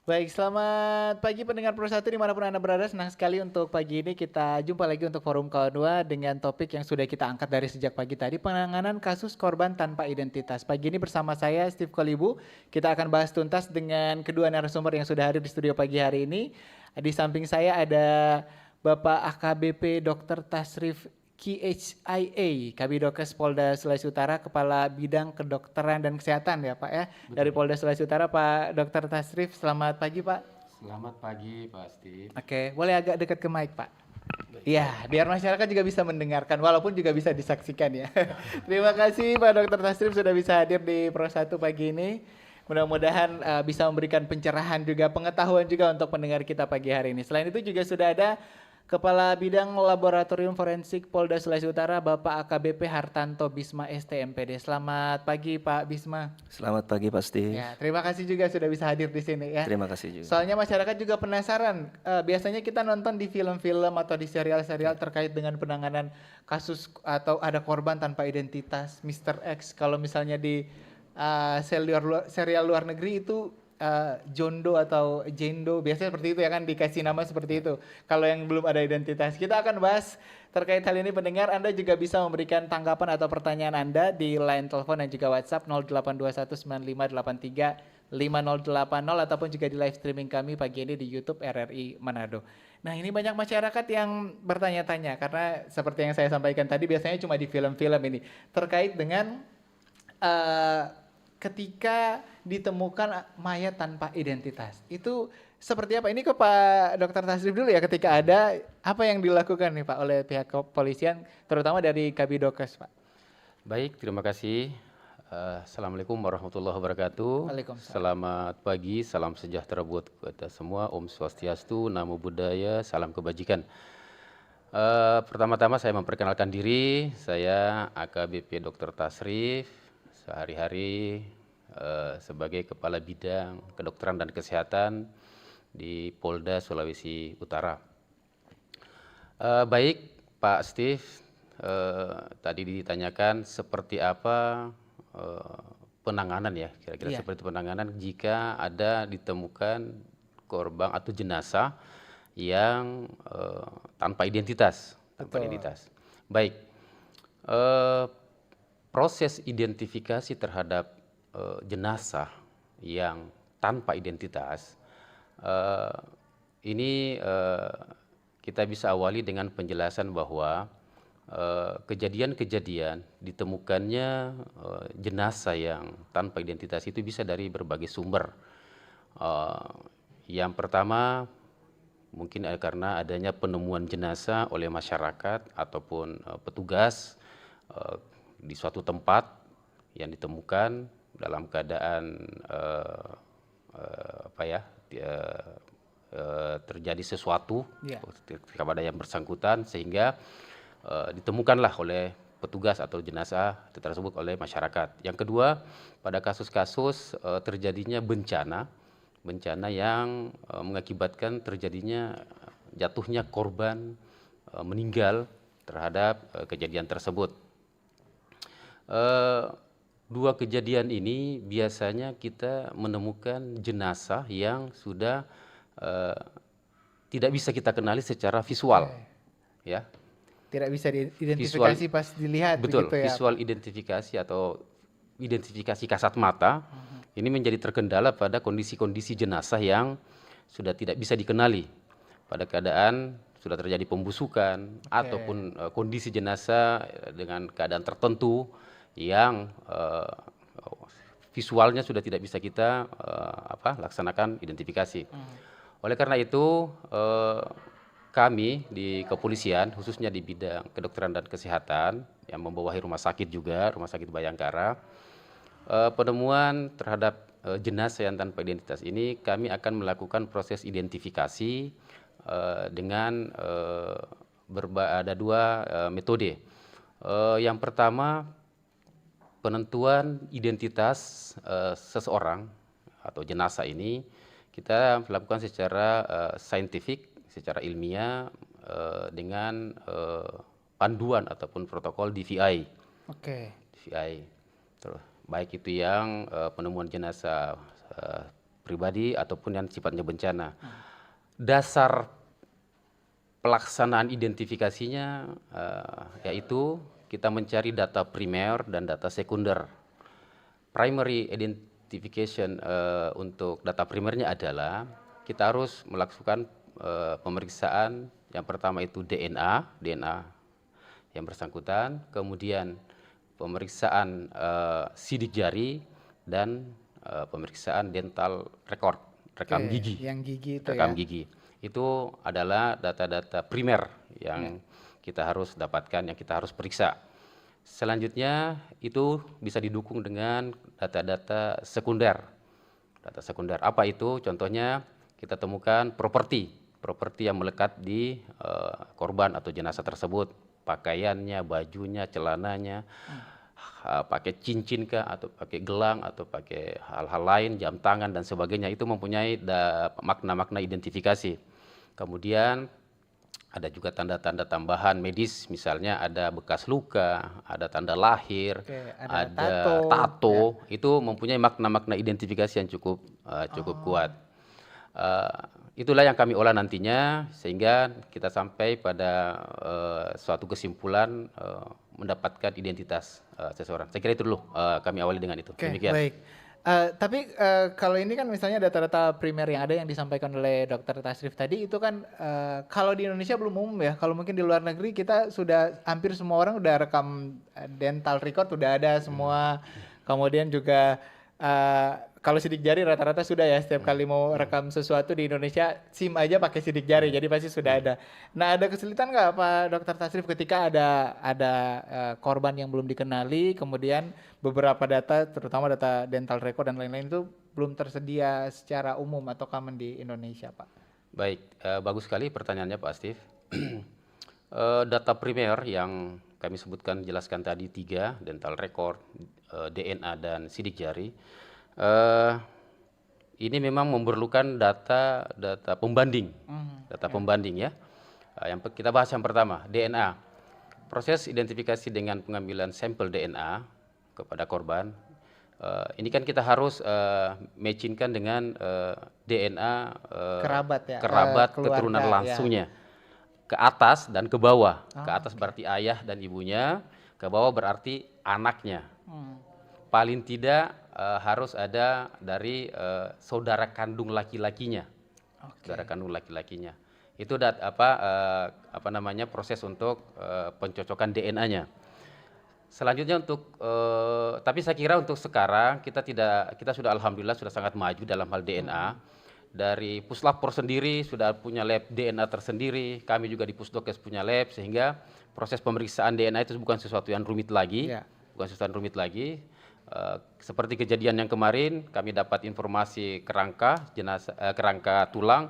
Baik, selamat pagi pendengar Pro1 dimanapun Anda berada. Senang sekali untuk pagi ini kita jumpa lagi untuk forum kedua dengan topik yang sudah kita angkat dari sejak pagi tadi, penanganan kasus korban tanpa identitas. Pagi ini bersama saya Steve Kolibu, kita akan bahas tuntas dengan kedua narasumber yang sudah hadir di studio pagi hari ini. Di samping saya ada Bapak AKBP Dr. Tasrif KHIA, Kabidokes Polda Sulawesi Utara, Kepala Bidang Kedokteran dan Kesehatan ya Pak ya. Dari Betul. Polda Sulawesi Utara Pak Dr. Tasrif, selamat pagi Pak. Selamat pagi Pak Steve. Oke, boleh agak dekat ke mic Pak. Baik. Iya, biar masyarakat juga bisa mendengarkan, walaupun juga bisa disaksikan ya. Terima kasih Pak Dr. Tasrif sudah bisa hadir di Pro1 pagi ini. Mudah-mudahan bisa memberikan pencerahan juga, pengetahuan juga untuk pendengar kita pagi hari ini. Selain itu juga sudah ada Kepala Bidang Laboratorium Forensik Polda Sulawesi Utara, Bapak AKBP Hartanto Bisma STMPD. Selamat pagi Pak Bisma. Selamat pagi Pak Steve. Ya, terima kasih juga sudah bisa hadir di sini ya. Terima kasih juga. Soalnya masyarakat juga penasaran. Biasanya kita nonton di film-film atau di serial-serial terkait dengan penanganan kasus atau ada korban tanpa identitas, Mr. X. Kalau misalnya di serial luar negeri itu Jondo atau Jendo, biasanya seperti itu ya kan, dikasih nama seperti itu. Kalau yang belum ada identitas, kita akan bahas terkait hal ini. Pendengar, Anda juga bisa memberikan tanggapan atau pertanyaan Anda di line telepon dan juga WhatsApp 082195835080 ataupun juga di live streaming kami pagi ini di YouTube RRI Manado. Nah, ini banyak masyarakat yang bertanya-tanya karena seperti yang saya sampaikan tadi, biasanya cuma di film-film ini terkait dengan ketika ditemukan mayat tanpa identitas. Itu seperti apa? Ini ke Pak Dr. Tasrif dulu ya, ketika ada apa yang dilakukan nih Pak oleh pihak kepolisian, terutama dari Kabidokes Pak. Baik, terima kasih. Assalamualaikum warahmatullahi wabarakatuh. Waalaikumsalam. Selamat pagi, salam sejahtera buat kita semua. Om Swastiastu, Namo Buddhaya, salam kebajikan. Pertama-tama saya memperkenalkan diri, saya AKBP Dr. Tasrif, sehari-hari sebagai Kepala Bidang Kedokteran dan Kesehatan di Polda Sulawesi Utara. Baik Pak Steve, tadi ditanyakan seperti apa penanganan ya, kira-kira Iya. seperti penanganan jika ada ditemukan korban atau jenazah yang tanpa identitas. Betul. Baik, proses identifikasi terhadap jenazah yang tanpa identitas ini kita bisa awali dengan penjelasan bahwa kejadian-kejadian ditemukannya jenazah yang tanpa identitas itu bisa dari berbagai sumber. Yang pertama mungkin karena adanya penemuan jenazah oleh masyarakat ataupun petugas di suatu tempat yang ditemukan dalam keadaan terjadi sesuatu kepada yang bersangkutan sehingga ditemukanlah oleh petugas atau jenazah tersebut oleh masyarakat. Yang kedua, pada kasus-kasus terjadinya bencana yang mengakibatkan terjadinya jatuhnya korban meninggal terhadap kejadian tersebut. Dua kejadian ini biasanya kita menemukan jenazah yang sudah tidak bisa kita kenali secara visual, ya. Tidak bisa diidentifikasi pas dilihat. Betul, begitu ya, visual Pak? identifikasi atau identifikasi kasat mata ini menjadi terkendala pada kondisi-kondisi jenazah yang sudah tidak bisa dikenali pada keadaan sudah terjadi pembusukan ataupun kondisi jenazah dengan keadaan tertentu yang visualnya sudah tidak bisa kita laksanakan identifikasi. Oleh karena itu kami di kepolisian khususnya di bidang kedokteran dan kesehatan yang membawahi rumah sakit juga, Rumah Sakit Bayangkara, penemuan terhadap jenazah yang tanpa identitas ini kami akan melakukan proses identifikasi dengan ada dua metode. Yang pertama, penentuan identitas seseorang atau jenazah ini kita lakukan secara saintifik, secara ilmiah dengan panduan ataupun protokol DVI. DVI. Terus baik itu yang penemuan jenazah pribadi ataupun yang sifatnya bencana. Dasar pelaksanaan identifikasinya yaitu kita mencari data primer dan data sekunder. Primary identification untuk data primernya adalah kita harus melakukan pemeriksaan yang pertama itu DNA yang bersangkutan, kemudian pemeriksaan sidik jari dan pemeriksaan dental record, rekam gigi. Yang gigi itu Rekam ya. gigi. Itu adalah data-data primer yang kita harus dapatkan, yang kita harus periksa. Selanjutnya itu bisa didukung dengan data-data sekunder. Data sekunder apa itu? Contohnya kita temukan properti yang melekat di korban atau jenazah tersebut, pakaiannya, bajunya, celananya, pakai cincin kah atau pakai gelang atau pakai hal-hal lain, jam tangan dan sebagainya, itu mempunyai makna-makna identifikasi. Kemudian ada juga tanda-tanda tambahan medis, misalnya ada bekas luka, ada tanda lahir, ada tato, itu mempunyai makna-makna identifikasi yang cukup kuat. Itulah yang kami olah nantinya sehingga kita sampai pada suatu kesimpulan mendapatkan identitas seseorang. Saya kira itu dulu kami awali dengan itu. Demikian. Baik. Tapi kalau ini kan misalnya data-data primer yang ada yang disampaikan oleh Dr. Tasrif tadi itu kan kalau di Indonesia belum umum ya. Kalau mungkin di luar negeri kita sudah hampir semua orang udah rekam dental record udah ada semua. Kemudian juga kalau sidik jari rata-rata sudah ya, setiap kali mau rekam sesuatu di Indonesia SIM aja pakai sidik jari, jadi pasti sudah ada. Nah, ada kesulitan nggak Pak Dokter Tasrif ketika ada korban yang belum dikenali, kemudian beberapa data, terutama data dental record dan lain-lain itu belum tersedia secara umum atau common di Indonesia, Pak? Baik, bagus sekali pertanyaannya Pak Steve. Data primer yang kami sebutkan jelaskan tadi 3, dental record, DNA dan sidik jari. Ini memang memerlukan data pembanding, ya. Yang kita bahas yang pertama, DNA. Proses identifikasi dengan pengambilan sampel DNA kepada korban. Ini kan kita harus matchingkan dengan DNA kerabat keturunan langsungnya. Ke atas dan ke bawah. Ke atas berarti ayah dan ibunya, ke bawah berarti anaknya. Paling tidak harus ada dari saudara kandung laki-lakinya. Saudara kandung laki-lakinya. Itu proses untuk pencocokan DNA-nya. Selanjutnya tapi saya kira untuk sekarang kita sudah alhamdulillah sudah sangat maju dalam hal DNA. Dari Puslapor sendiri sudah punya lab DNA tersendiri, kami juga di Pusdokes punya lab, sehingga proses pemeriksaan DNA itu bukan sesuatu yang rumit lagi, seperti kejadian yang kemarin, kami dapat informasi kerangka tulang,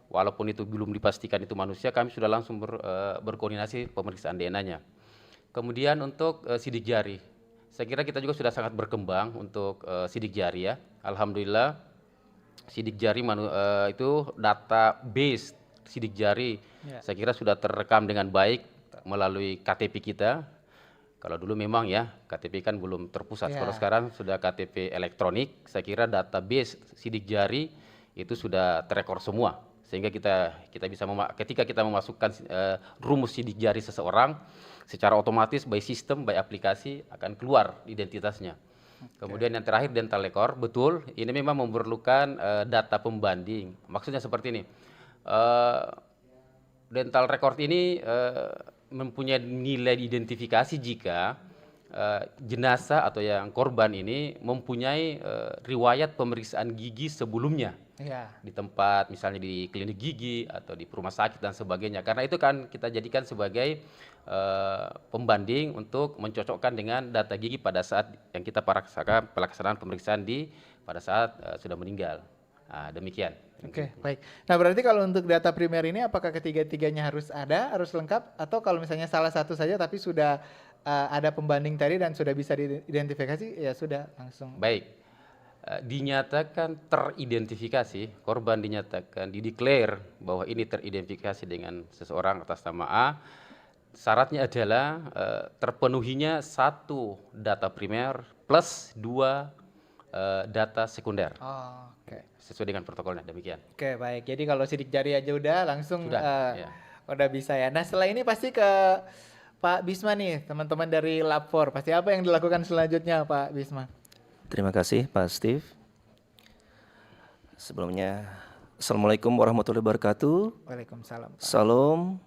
walaupun itu belum dipastikan itu manusia, kami sudah langsung berkoordinasi pemeriksaan DNA-nya. Kemudian untuk sidik jari, saya kira kita juga sudah sangat berkembang untuk sidik jari ya. Alhamdulillah sidik jari itu database sidik jari, saya kira sudah terekam dengan baik melalui KTP kita. Kalau dulu memang ya KTP kan belum terpusat, kalau sekarang sudah KTP elektronik, saya kira database sidik jari itu sudah terekor semua, sehingga kita bisa ketika kita memasukkan rumus sidik jari seseorang, secara otomatis by sistem, by aplikasi akan keluar identitasnya. Kemudian yang terakhir dental record, betul ini memang memerlukan data pembanding. Maksudnya seperti ini, dental record ini mempunyai nilai identifikasi jika jenazah atau yang korban ini mempunyai riwayat pemeriksaan gigi sebelumnya di tempat misalnya di klinik gigi atau di rumah sakit dan sebagainya. Karena itu kan kita jadikan sebagai pembanding untuk mencocokkan dengan data gigi pada saat yang kita pelaksanaan pemeriksaan pada saat sudah meninggal. Nah, demikian. Oke, baik. Nah, berarti kalau untuk data primer ini apakah ketiga-tiganya harus lengkap, atau kalau misalnya salah satu saja tapi sudah ada pembanding tadi dan sudah bisa diidentifikasi, ya sudah langsung. Baik, dinyatakan teridentifikasi, korban dinyatakan dideklar bahwa ini teridentifikasi dengan seseorang atas nama A, syaratnya adalah terpenuhinya 1 data primer plus 2 data sekunder Oh, oke. sesuai dengan protokolnya demikian. Oke, baik. Jadi kalau sidik jari aja udah langsung Sudah, ya. udah bisa ya. Nah, setelah ini pasti ke Pak Bisma nih, teman-teman dari Lab4. Pasti apa yang dilakukan selanjutnya, Pak Bisma? Terima kasih Pak Steve. Sebelumnya, Assalamualaikum warahmatullahi wabarakatuh. Waalaikumsalam, Pak. Salam,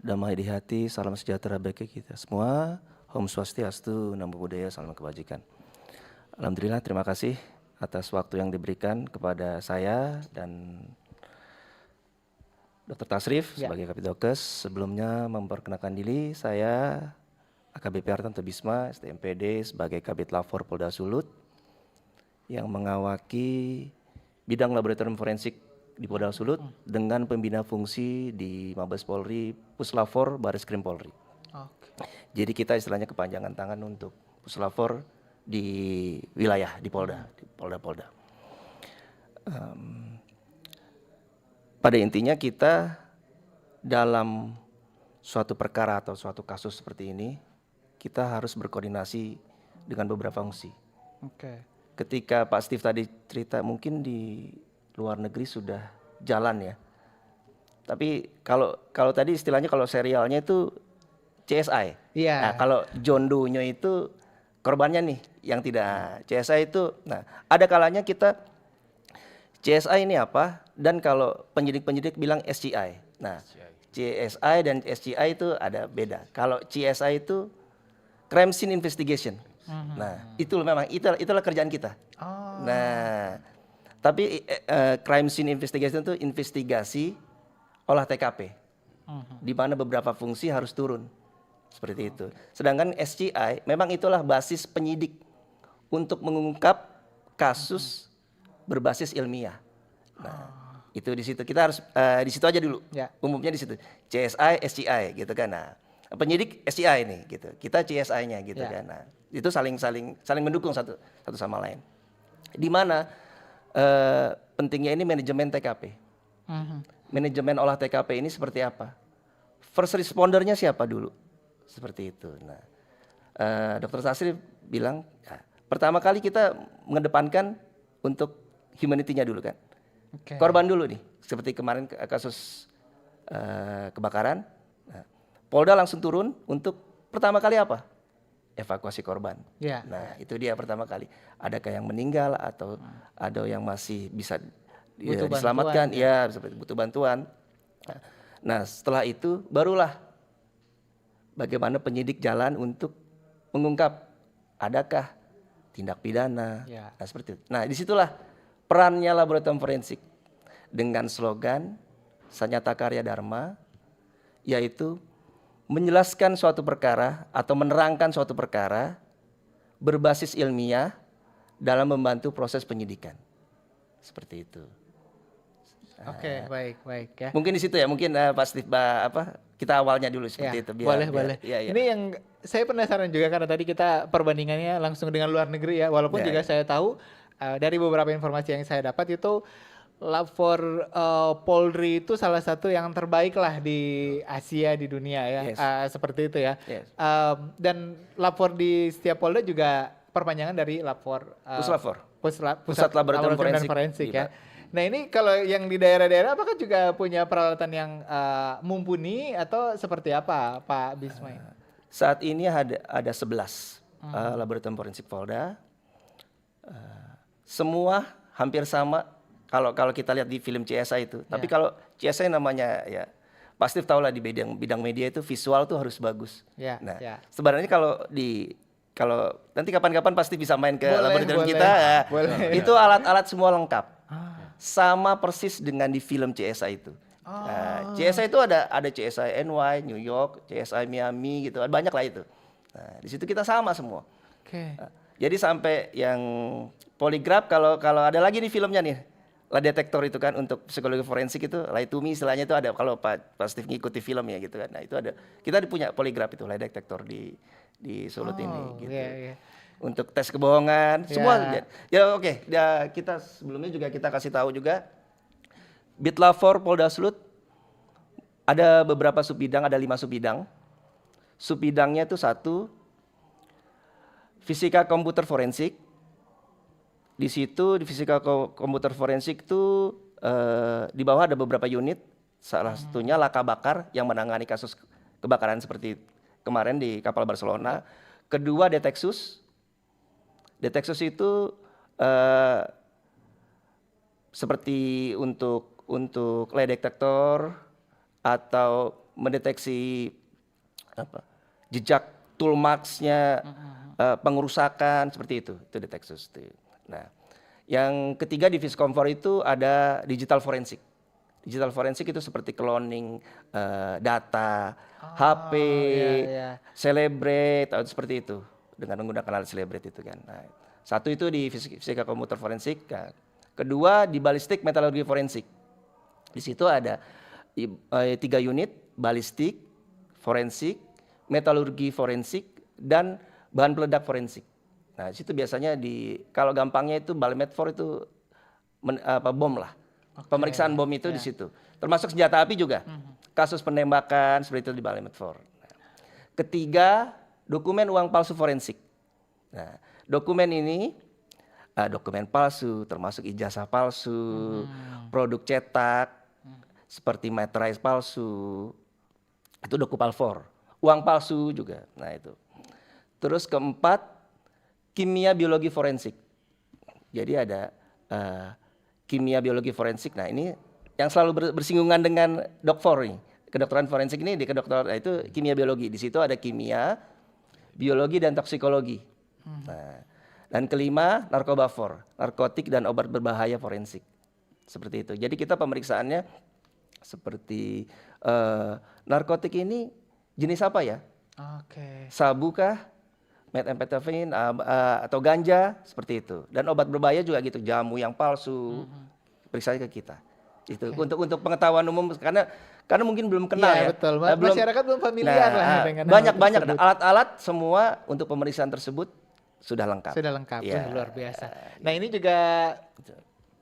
damai di hati, salam sejahtera bagi kita semua. Om Swastiastu, Namo Buddhaya, salam kebajikan. Alhamdulillah, terima kasih atas waktu yang diberikan kepada saya dan Dr. Tasrif Ya. sebagai Kapitokes. Sebelumnya memperkenalkan diri, saya AKBP Hartanto Bisma, STMPD sebagai Kabit Lab4 Polda Sulut yang mengawaki bidang laboratorium forensik di Polda Sulut dengan pembina fungsi di Mabes Polri, Puslab4, Baris Krim Polri. Oke. Jadi kita istilahnya kepanjangan tangan untuk Puslab4 di wilayah, di Polda, di Polda-Polda. Pada intinya kita dalam suatu perkara atau suatu kasus seperti ini, kita harus berkoordinasi dengan beberapa fungsi. Oke. Ketika Pak Steve tadi cerita mungkin di luar negeri sudah jalan ya. Tapi kalau tadi istilahnya kalau serialnya itu CSI. Iya. Nah, kalau John Doe-nya itu korbannya nih yang tidak CSI itu. Nah, ada kalanya kita CSI ini apa? Dan kalau penyidik-penyidik bilang SCI. Nah, CSI dan SCI itu ada beda. Kalau CSI itu Crime Scene Investigation. Nah, itu memang itulah kerjaan kita. Oh. Nah, tapi Crime Scene Investigation itu investigasi olah TKP. Di mana beberapa fungsi harus turun. Seperti itu. Sedangkan SCI memang itulah basis penyidik untuk mengungkap kasus berbasis ilmiah. Nah, itu di situ kita harus di situ aja dulu. Ya. Umumnya di situ. CSI, SCI gitu kan. Nah, penyidik SCI nih gitu. Kita CSI-nya gitu Ya. kan. Nah, itu saling mendukung satu sama lain. Di mana pentingnya ini manajemen TKP. Manajemen olah TKP ini seperti apa? First respondernya siapa dulu? Seperti itu. Nah, Dr. Tasrif bilang, ya, pertama kali kita mengedepankan untuk humanity-nya dulu kan. Oke. Korban dulu nih, seperti kemarin kasus kebakaran. Nah, Polda langsung turun untuk pertama kali apa? Evakuasi korban. Ya. Nah, itu dia pertama kali. Adakah yang meninggal atau ada yang masih bisa Butuh diselamatkan? bantuan, Ya, seperti butuh bantuan. Nah, setelah itu barulah bagaimana penyidik jalan untuk mengungkap adakah tindak pidana. Ya. Nah, seperti itu. Nah, disitulah perannya laboratorium forensik dengan slogan Sanyata Karya Dharma, yaitu menjelaskan suatu perkara atau menerangkan suatu perkara berbasis ilmiah dalam membantu proses penyidikan. Seperti itu. Oke, baik ya. Mungkin di situ ya, mungkin Pak Steve, kita awalnya dulu seperti Ya, itu. boleh. Ya. Ini yang saya penasaran juga karena tadi kita perbandingannya langsung dengan luar negeri ya. Walaupun Ya. juga saya tahu dari beberapa informasi yang saya dapat itu Lab4 Polri itu salah satu yang terbaik lah di Asia, di dunia ya. Yes. Seperti itu ya. Yes. Dan Lab4 di setiap Polda juga perpanjangan dari Lab4 Puslab4. Pusat Laboratorium dan Forensik. Forensik ya. Iya. Nah ini kalau yang di daerah-daerah apakah juga punya peralatan yang mumpuni atau seperti apa Pak Bisma? Saat ini ada 11 laboratorium forensik Polda. Semua hampir sama kalau kita lihat di film CSI itu. Tapi kalau CSI namanya ya Pak Steve tahu lah di bidang media itu visual tuh harus bagus. Ya, Nah, ya. sebenarnya kalau nanti kapan-kapan pasti bisa main ke Boleh, laboratorium boleh. kita. Ya. Boleh. Itu alat-alat semua lengkap. Sama persis dengan di film CSI itu. Nah, CSI itu ada CSI NY, New York, CSI Miami gitu, banyak lah itu. Nah, di situ kita sama semua. Oke. Nah, jadi sampai yang poligraf kalau ada lagi nih filmnya nih, lie detektor itu kan untuk psikologi forensik itu, lie to me istilahnya itu ada kalau Pak Steve ngikuti film ya gitu kan. Nah, itu ada. Kita punya poligraf itu lie detektor di Sulut ini gitu. Iya. Untuk tes kebohongan, Ya. semua. Ya oke, ya, kita sebelumnya juga kita kasih tahu juga Bitlab4 Polda Sulut ada beberapa subbidang, ada 5 subbidang. Subbidangnya itu 1 fisika komputer forensik, Di situ di fisika komputer forensik itu di bawah ada beberapa unit, salah satunya Laka Bakar yang menangani kasus kebakaran seperti kemarin di kapal Barcelona. Kedua Detexus. Detexus itu seperti untuk lie detektor atau mendeteksi jejak tool marks-nya, pengerusakan seperti itu Detexus. Nah, yang ketiga di Viscomfor itu ada digital forensik. Digital forensik itu seperti cloning data, HP, Celebrate, atau seperti itu dengan menggunakan alat Celebrate itu kan. Nah, satu itu di fisika komputer forensik. Nah, kedua di balistik metalurgi forensik. Di situ ada 3 unit, balistik, forensik, metalurgi forensik, dan bahan peledak forensik. Nah, situ biasanya kalau gampangnya itu Balimetfor itu bom lah. Pemeriksaan bom itu di situ. Termasuk senjata api juga. Kasus penembakan seperti itu di Balimetfor. Nah, ketiga, dokumen uang palsu forensik. Nah, dokumen ini dokumen palsu, termasuk ijazah palsu, produk cetak, seperti materai palsu, itu Dokupalfor. Uang palsu juga. Nah, itu. Terus keempat, kimia biologi forensik. Jadi ada kimia biologi forensik. Nah, ini yang selalu bersinggungan dengan Dokfor nih. Kedokteran forensik ini di kedokteran itu kimia biologi. Di situ ada kimia, biologi dan toksikologi. Nah, dan kelima narkobafor, narkotik dan obat berbahaya forensik. Seperti itu. Jadi kita pemeriksaannya seperti narkotik ini jenis apa ya? Sabu kah? Methamphetamine atau ganja, seperti itu. Dan obat berbahaya juga gitu, jamu yang palsu, periksa ke kita. Itu untuk pengetahuan umum karena mungkin belum kenal ya. Betul. Masyarakat belum familiar lah dengan banyak alat-alat semua untuk pemeriksaan tersebut sudah lengkap. Ya. Luar biasa. Nah, ini juga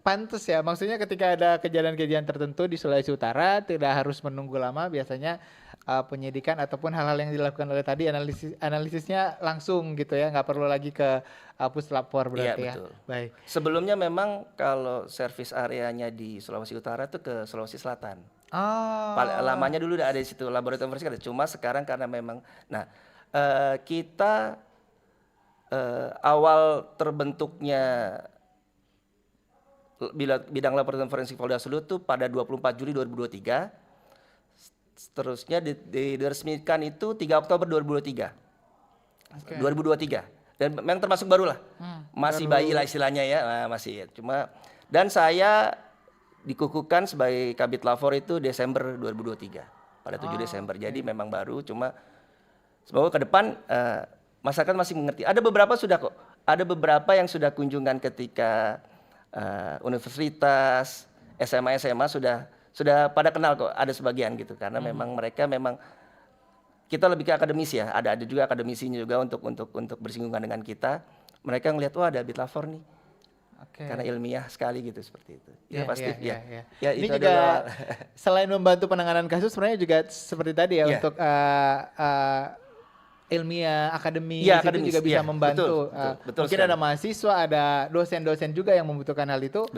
pantes ya, maksudnya ketika ada kejadian-kejadian tertentu di Sulawesi Utara tidak harus menunggu lama, biasanya penyidikan ataupun hal-hal yang dilakukan oleh tadi analisisnya langsung gitu ya, nggak perlu lagi ke puslapor berarti ya. Betul. Baik. Sebelumnya memang kalau servis areanya di Sulawesi Utara itu ke Sulawesi Selatan. Lamanya dulu udah ada di situ laboratorium forensik ada, cuma sekarang karena memang, kita awal terbentuknya bidang laboratorium forensik Polda Sulut itu pada 24 Juli 2023. Seterusnya diresmikan itu 3 Oktober 2023. 2023. Dan memang termasuk baru lah. Masih bayi lah istilahnya ya, masih ya. Cuma dan saya dikukuhkan sebagai Kabid Lapor itu Desember 2023. Pada 7 Desember. Jadi memang baru, cuma semoga ke depan masyarakat masih mengerti. Ada beberapa sudah kok. Ada beberapa yang sudah kunjungan ketika universitas, SMA sudah pada kenal kok, ada sebagian gitu karena memang mereka kita lebih ke akademis ya, ada juga akademisinya juga untuk bersinggungan dengan kita. Mereka ngelihat wah ada Kabid Lapor nih. Karena ilmiah sekali gitu seperti itu. Ya pasti ya. Ini juga selain membantu penanganan kasus sebenarnya juga seperti tadi ya untuk ilmiah, akademis, itu juga bisa membantu. Betul mungkin sekali. ada mahasiswa, ada dosen-dosen juga yang membutuhkan hal itu.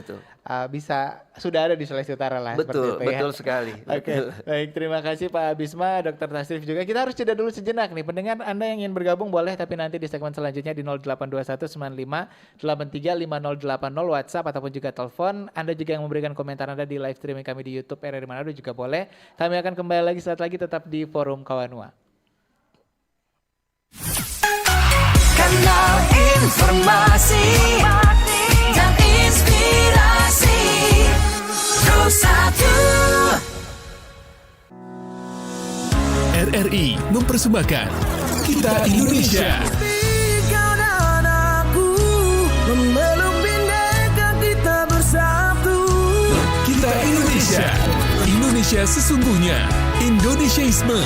Bisa sudah ada di Sulawesi Utara lah. Betul sekali. Oke. Baik, terima kasih Pak Bisma, Dr. Tasrif juga. Kita harus jeda dulu sejenak nih. Pendengar Anda yang ingin bergabung boleh, tapi nanti di segmen selanjutnya di 082195835080 WhatsApp ataupun juga telepon. Anda juga yang memberikan komentar Anda di live streaming kami di YouTube RRI Manado juga boleh. Kami akan kembali lagi saat lagi tetap di Forum Kawanua. Kanal informasi dan inspirasi Pro1 RRI mempersembahkan Kita Indonesia. Kau dan aku memeluk bineka kita bersatu. Kita Indonesia. Indonesia sesungguhnya. Indonesiaisme.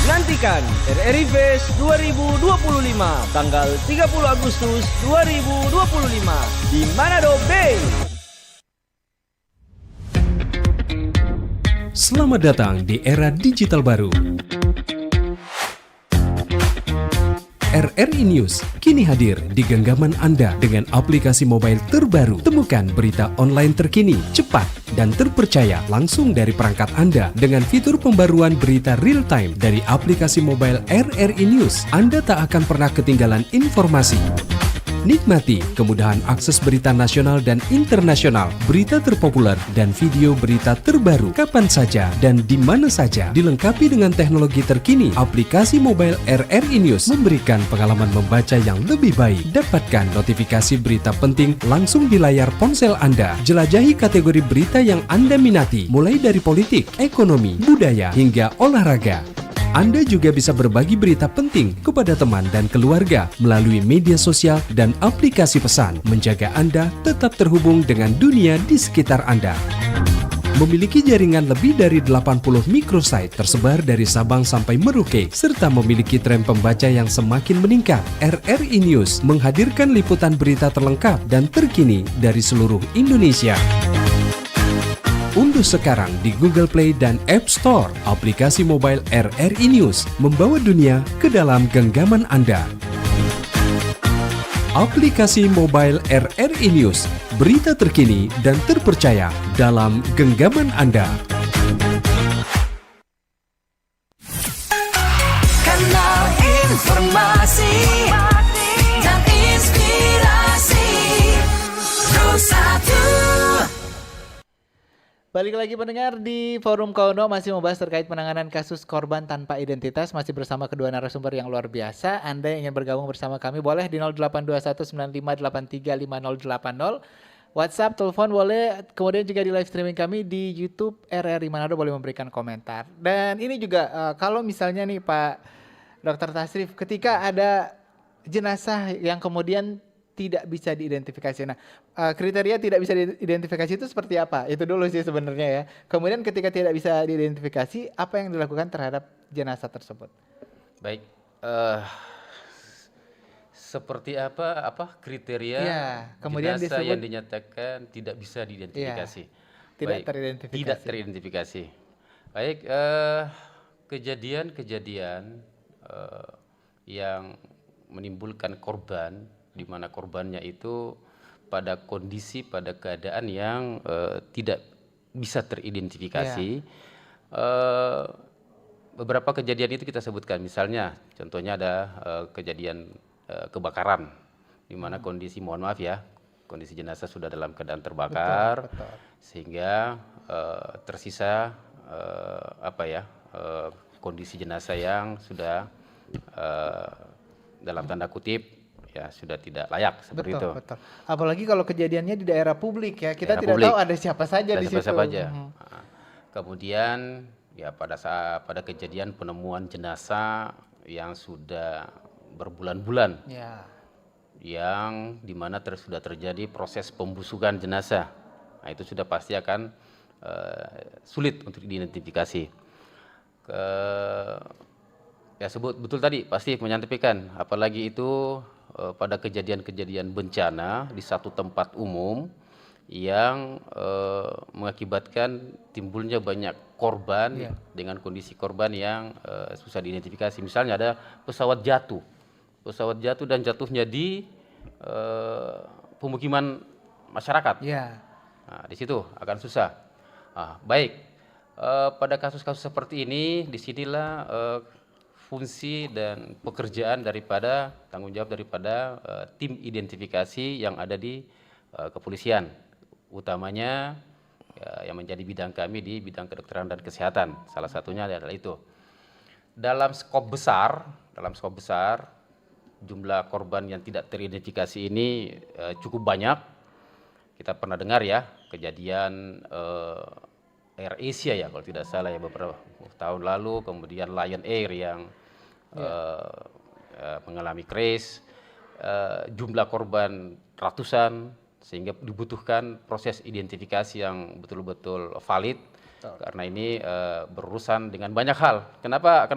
Nantikan RRI Fest 2025 tanggal 30 Agustus 2025 di Manado Bay. Selamat datang di era digital baru. RRI News kini hadir di genggaman Anda dengan aplikasi mobile terbaru. Temukan berita online terkini, cepat, dan terpercaya langsung dari perangkat Anda dengan fitur pembaruan berita real time dari aplikasi mobile RRI News. Anda tak akan pernah ketinggalan informasi. Nikmati kemudahan akses berita nasional dan internasional, berita terpopuler, dan video berita terbaru kapan saja dan di mana saja. Dilengkapi dengan teknologi terkini, aplikasi mobile RRI News memberikan pengalaman membaca yang lebih baik. Dapatkan notifikasi berita penting langsung di layar ponsel Anda. Jelajahi kategori berita yang Anda minati, mulai dari politik, ekonomi, budaya, hingga olahraga. Anda juga bisa berbagi berita penting kepada teman dan keluarga melalui media sosial dan aplikasi pesan, menjaga Anda tetap terhubung dengan dunia di sekitar Anda. Memiliki jaringan lebih dari 80 microsite tersebar dari Sabang sampai Merauke, serta memiliki tren pembaca yang semakin meningkat. RRI News menghadirkan liputan berita terlengkap dan terkini dari seluruh Indonesia. Unduh sekarang di Google Play dan App Store aplikasi mobile RRI News, membawa dunia ke dalam genggaman Anda. Aplikasi mobile RRI News, berita terkini dan terpercaya dalam genggaman Anda. Kanal informasi dan inspirasi Satu. Balik lagi pendengar di Forum Kauno, masih membahas terkait penanganan kasus korban tanpa identitas. Masih bersama kedua narasumber yang luar biasa. Anda yang ingin bergabung bersama kami boleh di 082195835080. WhatsApp, telepon boleh. Kemudian juga di live streaming kami di YouTube RRI Manado boleh memberikan komentar. Dan ini juga kalau misalnya nih Pak Dr. Tasrif, ketika ada jenazah yang kemudian tidak bisa diidentifikasi. Nah, kriteria tidak bisa diidentifikasi itu seperti apa? Itu dulu sih sebenarnya ya. Kemudian ketika tidak bisa diidentifikasi, apa yang dilakukan terhadap jenazah tersebut? Baik, seperti apa kriteria kemudian jenazah disebut, yang dinyatakan tidak bisa diidentifikasi? Tidak Baik, teridentifikasi. Tidak teridentifikasi. Baik, kejadian-kejadian yang menimbulkan korban, di mana korbannya itu pada kondisi, pada keadaan yang tidak bisa teridentifikasi. Beberapa kejadian itu kita sebutkan, misalnya contohnya ada kejadian kebakaran, di mana kondisi, mohon maaf ya, kondisi jenazah sudah dalam keadaan terbakar, betul. Sehingga tersisa kondisi jenazah yang sudah dalam tanda kutip ya sudah tidak layak seperti itu. Betul. Apalagi kalau kejadiannya di daerah publik ya, kita tidak tahu ada siapa saja di situ. Kemudian ya pada kejadian penemuan jenazah yang sudah berbulan-bulan, yang dimana sudah terjadi proses pembusukan jenazah, nah itu sudah pasti akan sulit untuk diidentifikasi. Ya sebut betul tadi, pasti menyampaikan, apalagi itu pada kejadian-kejadian bencana di satu tempat umum yang mengakibatkan timbulnya banyak korban dengan kondisi korban yang susah diidentifikasi. Misalnya ada pesawat jatuh dan jatuhnya di pemukiman masyarakat. Nah, di situ akan susah. Baik, pada kasus-kasus seperti ini, disinilah fungsi dan pekerjaan daripada tanggung jawab daripada tim identifikasi yang ada di kepolisian, utamanya yang menjadi bidang kami di bidang kedokteran dan kesehatan. Salah satunya adalah itu. Dalam skop besar jumlah korban yang tidak teridentifikasi ini cukup banyak. Kita pernah dengar ya kejadian Air Asia ya kalau tidak salah ya beberapa tahun lalu, kemudian Lion Air yang mengalami crash, jumlah korban ratusan, sehingga dibutuhkan proses identifikasi yang betul-betul valid. Karena ini berurusan dengan banyak hal. Kenapa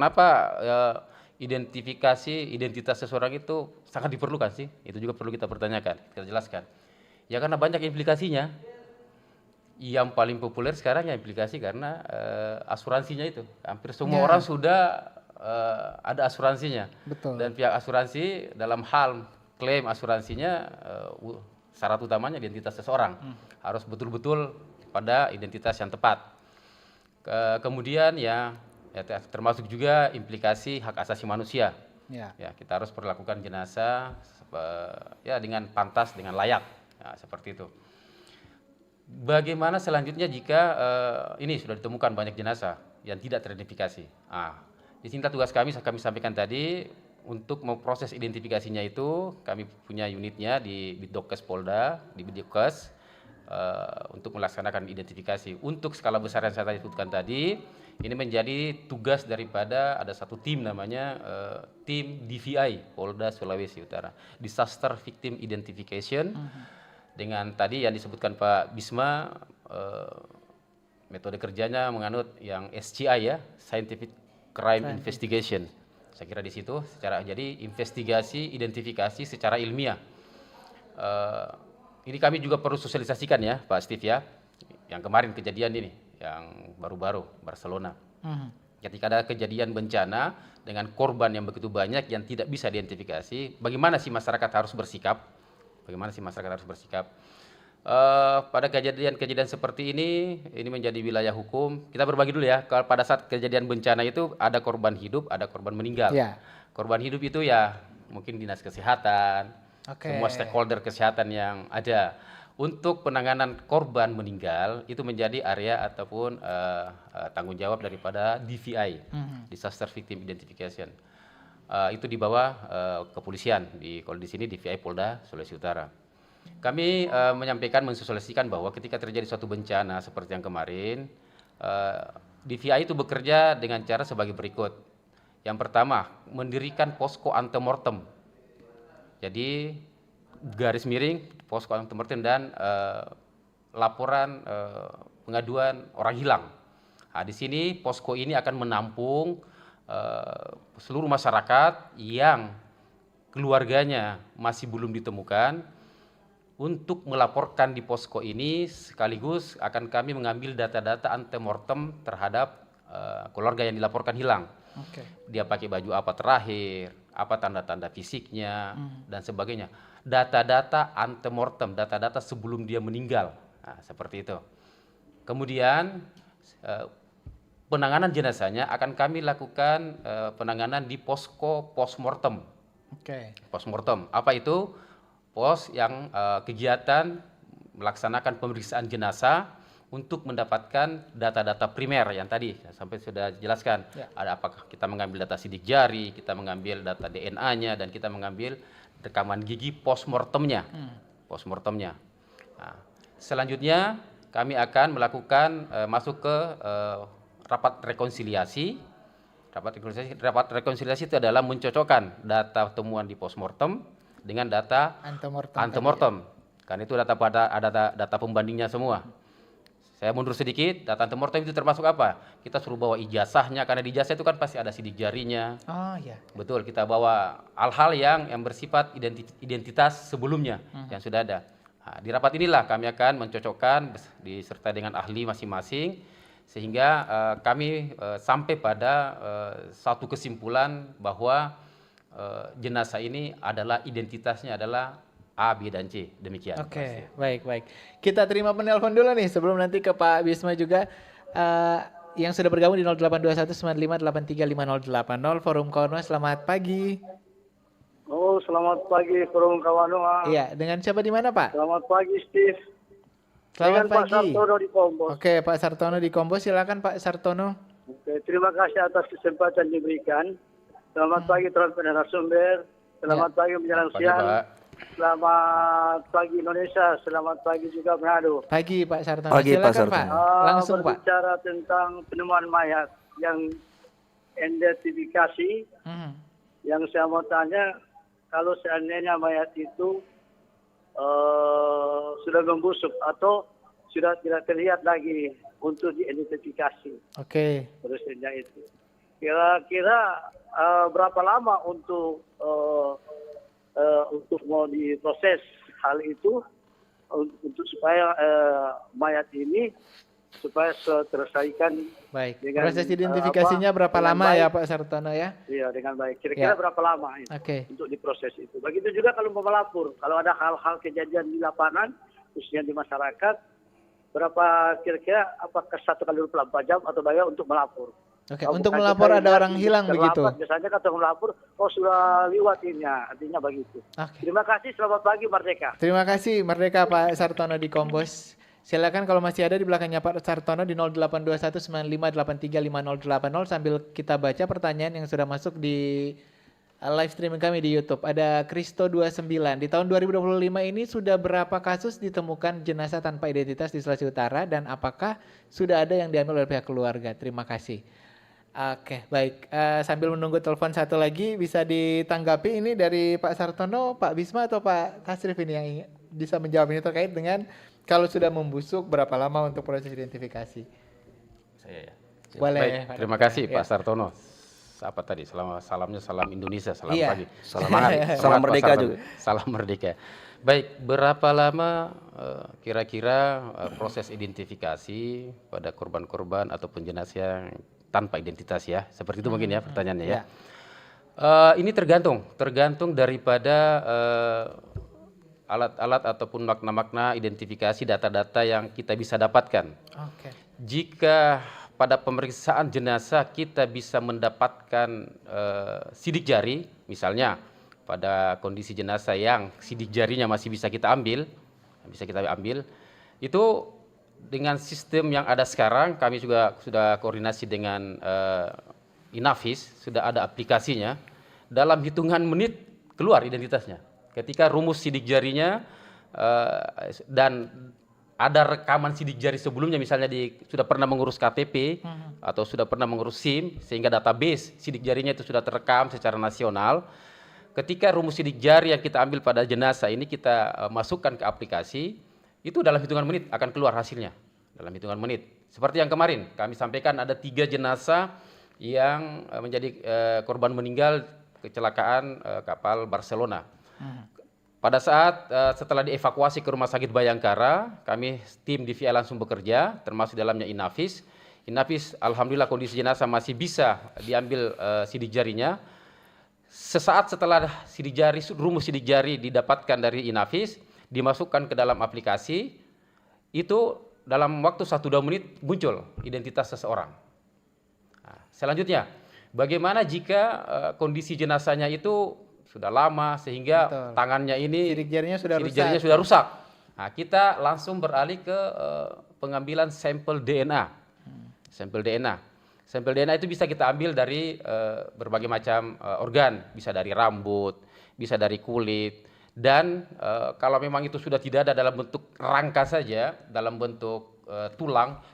identitas seseorang itu sangat diperlukan sih? Itu juga perlu kita pertanyakan, kita jelaskan. Ya karena banyak implikasinya. Yang paling populer sekarang ya implikasi karena asuransinya itu. Hampir semua orang sudah ada asuransinya. Betul. Dan pihak asuransi dalam hal klaim asuransinya syarat utamanya identitas seseorang harus betul-betul pada identitas yang tepat. Kemudian ya termasuk juga implikasi hak asasi manusia. Ya. Ya, kita harus perlakukan jenazah ya dengan pantas, dengan layak. Ya, seperti itu. Bagaimana selanjutnya jika ini sudah ditemukan banyak jenazah yang tidak teridentifikasi? Di sini tugas kami sampaikan tadi untuk memproses identifikasinya itu kami punya unitnya di Bitdokes Polda, di Bitdokes untuk melaksanakan identifikasi. Untuk skala besar yang saya sebutkan tadi, ini menjadi tugas daripada ada satu tim namanya tim DVI Polda Sulawesi Utara, Disaster Victim Identification. Dengan tadi yang disebutkan Pak Bisma, metode kerjanya menganut yang SCI ya, Scientific Crime Investigation. Saya kira di situ jadi investigasi, identifikasi secara ilmiah. Ini kami juga perlu sosialisasikan ya Pak Steve ya, yang kemarin kejadian ini, yang baru-baru Barcelona. Ketika ada kejadian bencana dengan korban yang begitu banyak yang tidak bisa diidentifikasi, bagaimana sih masyarakat harus bersikap? Pada kejadian-kejadian seperti ini menjadi wilayah hukum. Kita berbagi dulu ya. Kalau pada saat kejadian bencana itu ada korban hidup, ada korban meninggal. Ya. Korban hidup itu ya mungkin dinas kesehatan, semua stakeholder kesehatan yang ada. Untuk penanganan korban meninggal itu menjadi area ataupun tanggung jawab daripada DVI, Disaster Victim Identification. Itu di bawah kepolisian. Kalau di sini DVI Polda Sulawesi Utara. Kami mensosialisasikan bahwa ketika terjadi suatu bencana seperti yang kemarin, DVI itu bekerja dengan cara sebagai berikut. Yang pertama, mendirikan posko antemortem. Jadi garis miring posko antemortem dan laporan pengaduan orang hilang. Di sini posko ini akan menampung seluruh masyarakat yang keluarganya masih belum ditemukan untuk melaporkan di posko ini, sekaligus akan kami mengambil data-data antemortem terhadap keluarga yang dilaporkan hilang. Dia pakai baju apa terakhir, apa tanda-tanda fisiknya, dan sebagainya. Data-data antemortem, data-data sebelum dia meninggal. Seperti itu. Kemudian penanganan jenazahnya akan kami lakukan penanganan di posko postmortem. Postmortem, apa itu? Pos yang kegiatan melaksanakan pemeriksaan jenazah untuk mendapatkan data-data primer yang tadi sampai sudah jelaskan. Ada apakah kita mengambil data sidik jari, kita mengambil data DNA-nya, dan kita mengambil rekaman gigi postmortemnya. Selanjutnya kami akan melakukan masuk ke rapat rekonsiliasi. Rapat rekonsiliasi itu adalah mencocokkan data temuan di postmortem dengan data antemortem. Karena itu data pembandingnya semua. Saya mundur sedikit, data antemortem itu termasuk apa? Kita suruh bawa ijazahnya, karena di ijazah itu kan pasti ada sidik jarinya. Betul, kita bawa hal-hal yang bersifat identitas sebelumnya yang sudah ada. Di rapat inilah kami akan mencocokkan disertai dengan ahli masing-masing, sehingga kami sampai pada satu kesimpulan bahwa jenazah ini adalah identitasnya adalah A, B, dan C. Demikian. Baik. Kita terima penelpon dulu nih sebelum nanti ke Pak Bisma juga yang sudah bergabung di 082195835080 Forum Kawanua. Selamat pagi. Selamat pagi Forum Kawanua. Iya, dengan siapa di mana Pak? Selamat pagi Steve. Selamat dengan pagi. Pak Sartono di Kombos. Pak Sartono di Kombos, silakan Pak Sartono. Terima kasih atas kesempatan diberikan. Selamat pagi teman-teman narasumber. Selamat pagi menjelang siang. Selamat pagi Indonesia. Selamat pagi juga Manado. Pagi Pak Sartono. Pagi, Pak Silakan Sartono. Pak. Langsung Pak. Berbicara tentang penemuan mayat yang identifikasi. Yang saya mau tanya, kalau seandainya mayat itu sudah membusuk atau sudah tidak terlihat lagi untuk diidentifikasi. Prosesnya itu. Kira-kira berapa lama untuk mau diproses hal itu untuk supaya mayat ini supaya terselesaikan Baik. dengan, Proses identifikasinya berapa dengan lama baik. ya Pak Sartono ya? Iya, dengan baik. Kira-kira Ya. berapa lama itu Oke. untuk diproses itu. Begitu juga kalau mau melapor, kalau ada hal-hal kejadian di lapangan, khususnya di masyarakat, berapa kira-kira apakah 1 kali 24 jam atau bayar untuk melapor? Oke, Kalau untuk bukan melapor kita ada yang orang hilang terlambat, begitu. biasanya kata melapor, oh sudah lewat ini, artinya begitu. Oke. Terima kasih, selamat pagi Merdeka. Terima kasih Merdeka Pak Sartono di Kombos. Silakan kalau masih ada di belakangnya Pak Sartono di 082195835080 sambil kita baca pertanyaan yang sudah masuk di live streaming kami di YouTube. Ada Kristo29. Di tahun 2025 ini sudah berapa kasus ditemukan jenazah tanpa identitas di Sulawesi Utara dan apakah sudah ada yang diambil oleh pihak keluarga? Terima kasih. Oke, baik. Sambil menunggu telepon satu lagi bisa ditanggapi ini dari Pak Sartono, Pak Bisma atau Pak Tasrif ini yang bisa menjawab ini terkait dengan kalau sudah membusuk berapa lama untuk proses identifikasi? Saya ya. Boleh. Baik, Pak terima Dokter. kasih Ya. Pak Sartono. Apa tadi? Salamnya salam Indonesia, salam Iya. pagi. Salam Semangat, salam semangat, Pak merdeka Sartono. juga. Salam merdeka. Baik, berapa lama kira-kira proses identifikasi pada korban-korban ataupun jenazah yang tanpa identitas ya? Seperti itu mungkin ya pertanyaannya ya. Ini tergantung daripada alat-alat ataupun makna-makna identifikasi data-data yang kita bisa dapatkan. Oke. Jika pada pemeriksaan jenazah kita bisa mendapatkan sidik jari, misalnya pada kondisi jenazah yang sidik jarinya masih bisa kita ambil, itu dengan sistem yang ada sekarang, kami juga sudah koordinasi dengan Inafis, sudah ada aplikasinya, dalam hitungan menit keluar identitasnya. Ketika rumus sidik jarinya dan ada rekaman sidik jari sebelumnya, misalnya sudah pernah mengurus KTP atau sudah pernah mengurus SIM, sehingga database sidik jarinya itu sudah terekam secara nasional. Ketika rumus sidik jari yang kita ambil pada jenazah ini kita masukkan ke aplikasi, itu dalam hitungan menit akan keluar hasilnya. Dalam hitungan menit. Seperti yang kemarin kami sampaikan ada 3 jenazah yang menjadi korban meninggal kecelakaan kapal Barcelona. Pada saat setelah dievakuasi ke Rumah Sakit Bayangkara, kami tim DVI langsung bekerja, termasuk dalamnya Inafis. Inafis, alhamdulillah kondisi jenazah masih bisa diambil sidik jarinya. Sesaat setelah rumus sidik jari didapatkan dari Inafis, dimasukkan ke dalam aplikasi, itu dalam waktu 1-2 menit muncul identitas seseorang. Nah, selanjutnya, bagaimana jika kondisi jenazahnya itu sudah lama sehingga Betul. tangannya ini Sidik jarinya sudah sidik rusak. jarinya sudah rusak. Nah, kita langsung beralih ke pengambilan sampel DNA. Sampel DNA. Sampel DNA itu bisa kita ambil dari berbagai macam organ, bisa dari rambut, bisa dari kulit, dan kalau memang itu sudah tidak ada dalam bentuk rangka saja, dalam bentuk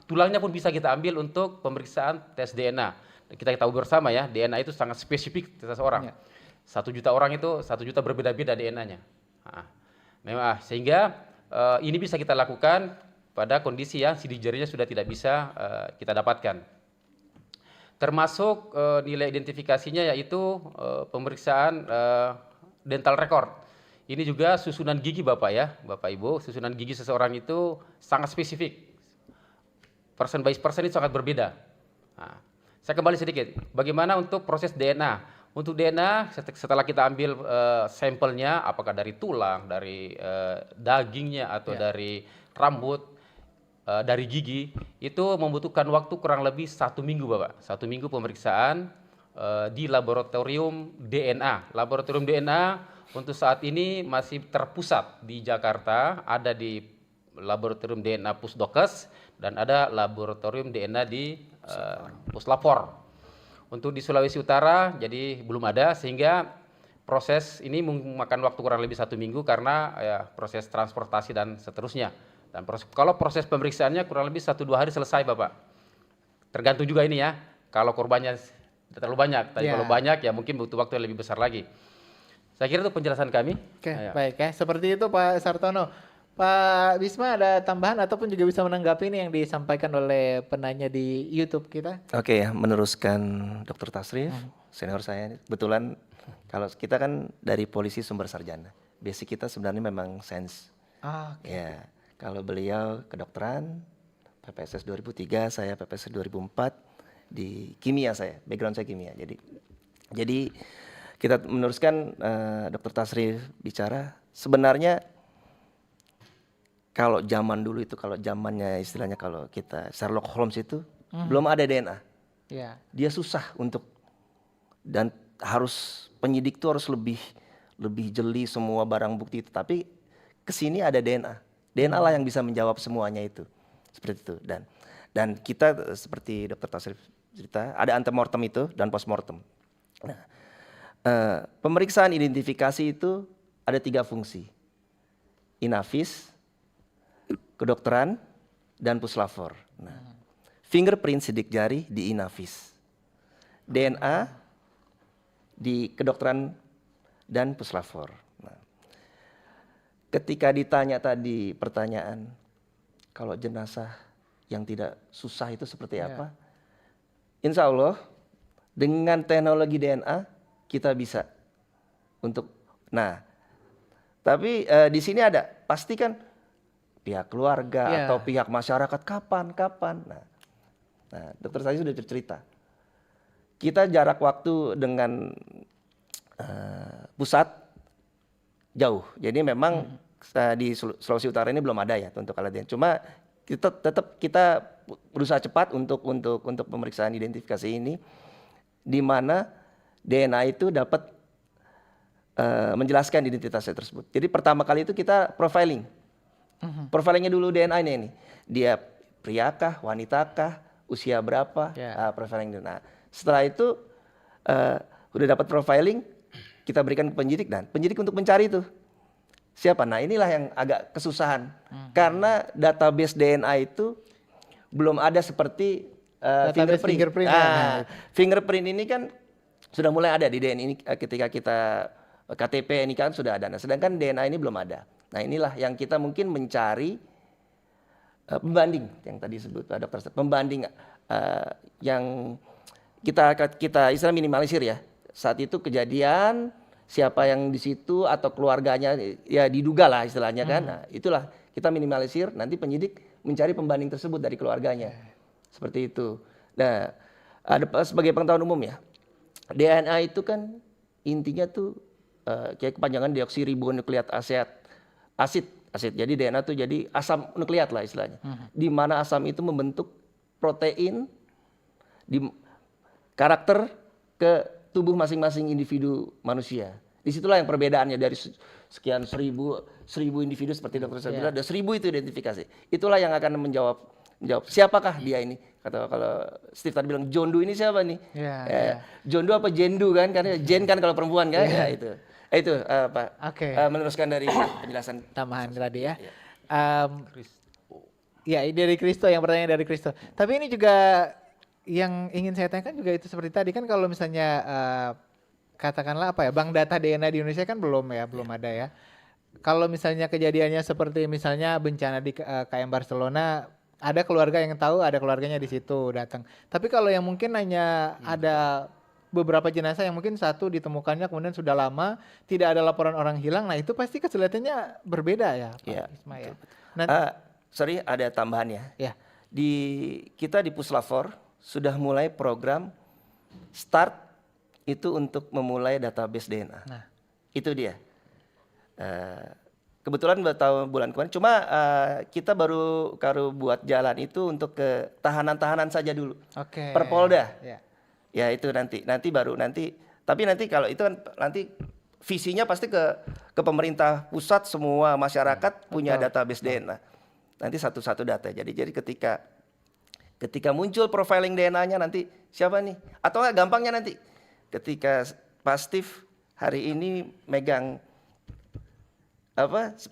tulangnya pun bisa kita ambil untuk pemeriksaan tes DNA. Kita tahu bersama ya, DNA itu sangat spesifik seseorang. Ya. 1 juta orang itu 1 juta berbeda-beda DNA-nya. Nah, memang sehingga ini bisa kita lakukan pada kondisi yang sidik jarinya sudah tidak bisa kita dapatkan. Termasuk nilai identifikasinya yaitu pemeriksaan dental record. Ini juga susunan gigi Bapak ya, Bapak Ibu, susunan gigi seseorang itu sangat spesifik. Person by person itu sangat berbeda. Nah, saya kembali sedikit, bagaimana untuk proses DNA? Untuk DNA setelah kita ambil sampelnya, apakah dari tulang, dari dagingnya atau dari rambut, dari gigi, itu membutuhkan waktu kurang lebih 1 minggu Bapak. 1 minggu pemeriksaan di laboratorium DNA. Laboratorium DNA untuk saat ini masih terpusat di Jakarta, ada di laboratorium DNA Pusdokes dan ada laboratorium DNA di Puslapor. Untuk di Sulawesi Utara jadi belum ada, sehingga proses ini memakan waktu kurang lebih 1 minggu karena ya, proses transportasi dan seterusnya. Dan kalau proses pemeriksaannya kurang lebih 1-2 hari selesai Bapak. Tergantung juga ini ya, kalau korbannya terlalu banyak, tapi kalau banyak ya mungkin butuh waktu yang lebih besar lagi. Saya kira itu penjelasan kami. Oke, baik ya. Seperti itu Pak Sartono. Pak Bisma ada tambahan ataupun juga bisa menanggapi ini yang disampaikan oleh penanya di YouTube kita? Oke ya, meneruskan Dr. Tasrif, senior saya. Kebetulan kalau kita kan dari polisi sumber sarjana. Basic kita sebenarnya memang sains. Ah, Ya, kalau beliau kedokteran, PPSS 2003, saya PPSS 2004 di kimia saya, background saya kimia. Jadi kita meneruskan Dr. Tasrif bicara, sebenarnya kalau zaman dulu itu, kalau zamannya istilahnya kalau kita Sherlock Holmes itu belum ada DNA. Ya. Dia susah untuk, dan harus penyidik tuh harus lebih jeli semua barang bukti itu. Tapi kesini ada DNA. DNA lah yang bisa menjawab semuanya itu. Seperti itu. Dan kita seperti Dr. Tasrif cerita, ada antemortem itu dan postmortem. Nah, pemeriksaan identifikasi itu ada 3 fungsi. Inavis, kedokteran, dan puslapor. Nah, fingerprint sidik jari di inavis, DNA di kedokteran dan puslapor. Nah, ketika ditanya tadi pertanyaan, kalau jenazah yang tidak susah itu seperti apa? Insya Allah dengan teknologi DNA kita bisa untuk. Nah, tapi di sini ada pasti kan pihak keluarga atau pihak masyarakat kapan. Nah, dokter saya sudah cerita. Kita jarak waktu dengan pusat jauh. Jadi memang di Sulawesi Utara ini belum ada ya untuk alat DNA. Cuma kita berusaha cepat untuk pemeriksaan identifikasi ini, di mana DNA itu dapat menjelaskan identitasnya tersebut. Jadi pertama kali itu kita profiling. Profilingnya dulu DNA ini. Dia priakah, wanitakah, usia berapa, profiling. Nah, setelah itu udah dapat profiling, kita berikan ke penyidik, dan penyidik untuk mencari itu siapa. Nah, inilah yang agak kesusahan karena database DNA itu belum ada seperti fingerprint. Fingerprint ini kan sudah mulai ada di DNA ini ketika kita KTP ini kan sudah ada. Nah, sedangkan DNA ini belum ada. Nah, inilah yang kita mungkin mencari pembanding yang tadi disebut dokter, pembanding yang kita istilah minimalisir ya. Saat itu kejadian siapa yang di situ atau keluarganya ya diduga lah istilahnya kan. Nah, itulah kita minimalisir, nanti penyidik mencari pembanding tersebut dari keluarganya. Seperti itu. Nah, ada sebagai pengetahuan umum ya. DNA itu kan intinya tuh kayak kepanjangan deoksiribonukleat asid. Jadi DNA tuh jadi asam nukleat lah istilahnya. Di mana asam itu membentuk protein di karakter ke tubuh masing-masing individu manusia. Disitulah yang perbedaannya dari sekian seribu individu seperti dokter saya bilang, ada 1000 itu identifikasi. Itulah yang akan menjawab siapakah dia ini. Kalau Steve tadi bilang John Doe ini siapa nih? John Doe apa Jendu kan? Karena Jen kan kalau perempuan kan? Ya itu. Itu Pak. Meneruskan dari penjelasan Tambahan tadi ya. Ya, dari Kristo, yang pertanyaan dari Kristo. Tapi ini juga yang ingin saya tanyakan juga itu seperti tadi kan, kalau misalnya katakanlah bank data DNA di Indonesia kan belum ada ya. Kalau misalnya kejadiannya seperti misalnya bencana di KM Barcelona, ada keluarga yang tahu, ada keluarganya di situ datang. Tapi kalau yang mungkin hanya ada beberapa jenazah yang mungkin satu ditemukannya kemudian sudah lama tidak ada laporan orang hilang, nah itu pasti kesulitannya berbeda ya, Pak Ismail. Sorry, ada tambahannya. Kita di Puslapor sudah mulai program start itu untuk memulai database DNA. Nah, itu dia. Kebetulan tahun bulan kemarin, cuma kita baru buat jalan itu untuk ke tahanan-tahanan saja dulu. Per Polda. Ya itu nanti baru nanti. Tapi nanti kalau itu kan nanti visinya pasti ke pemerintah pusat, semua masyarakat punya database DNA. Nanti satu-satu data. Jadi ketika muncul profiling DNA-nya nanti siapa nih? Atau gampangnya nanti ketika Pak Steve hari ini megang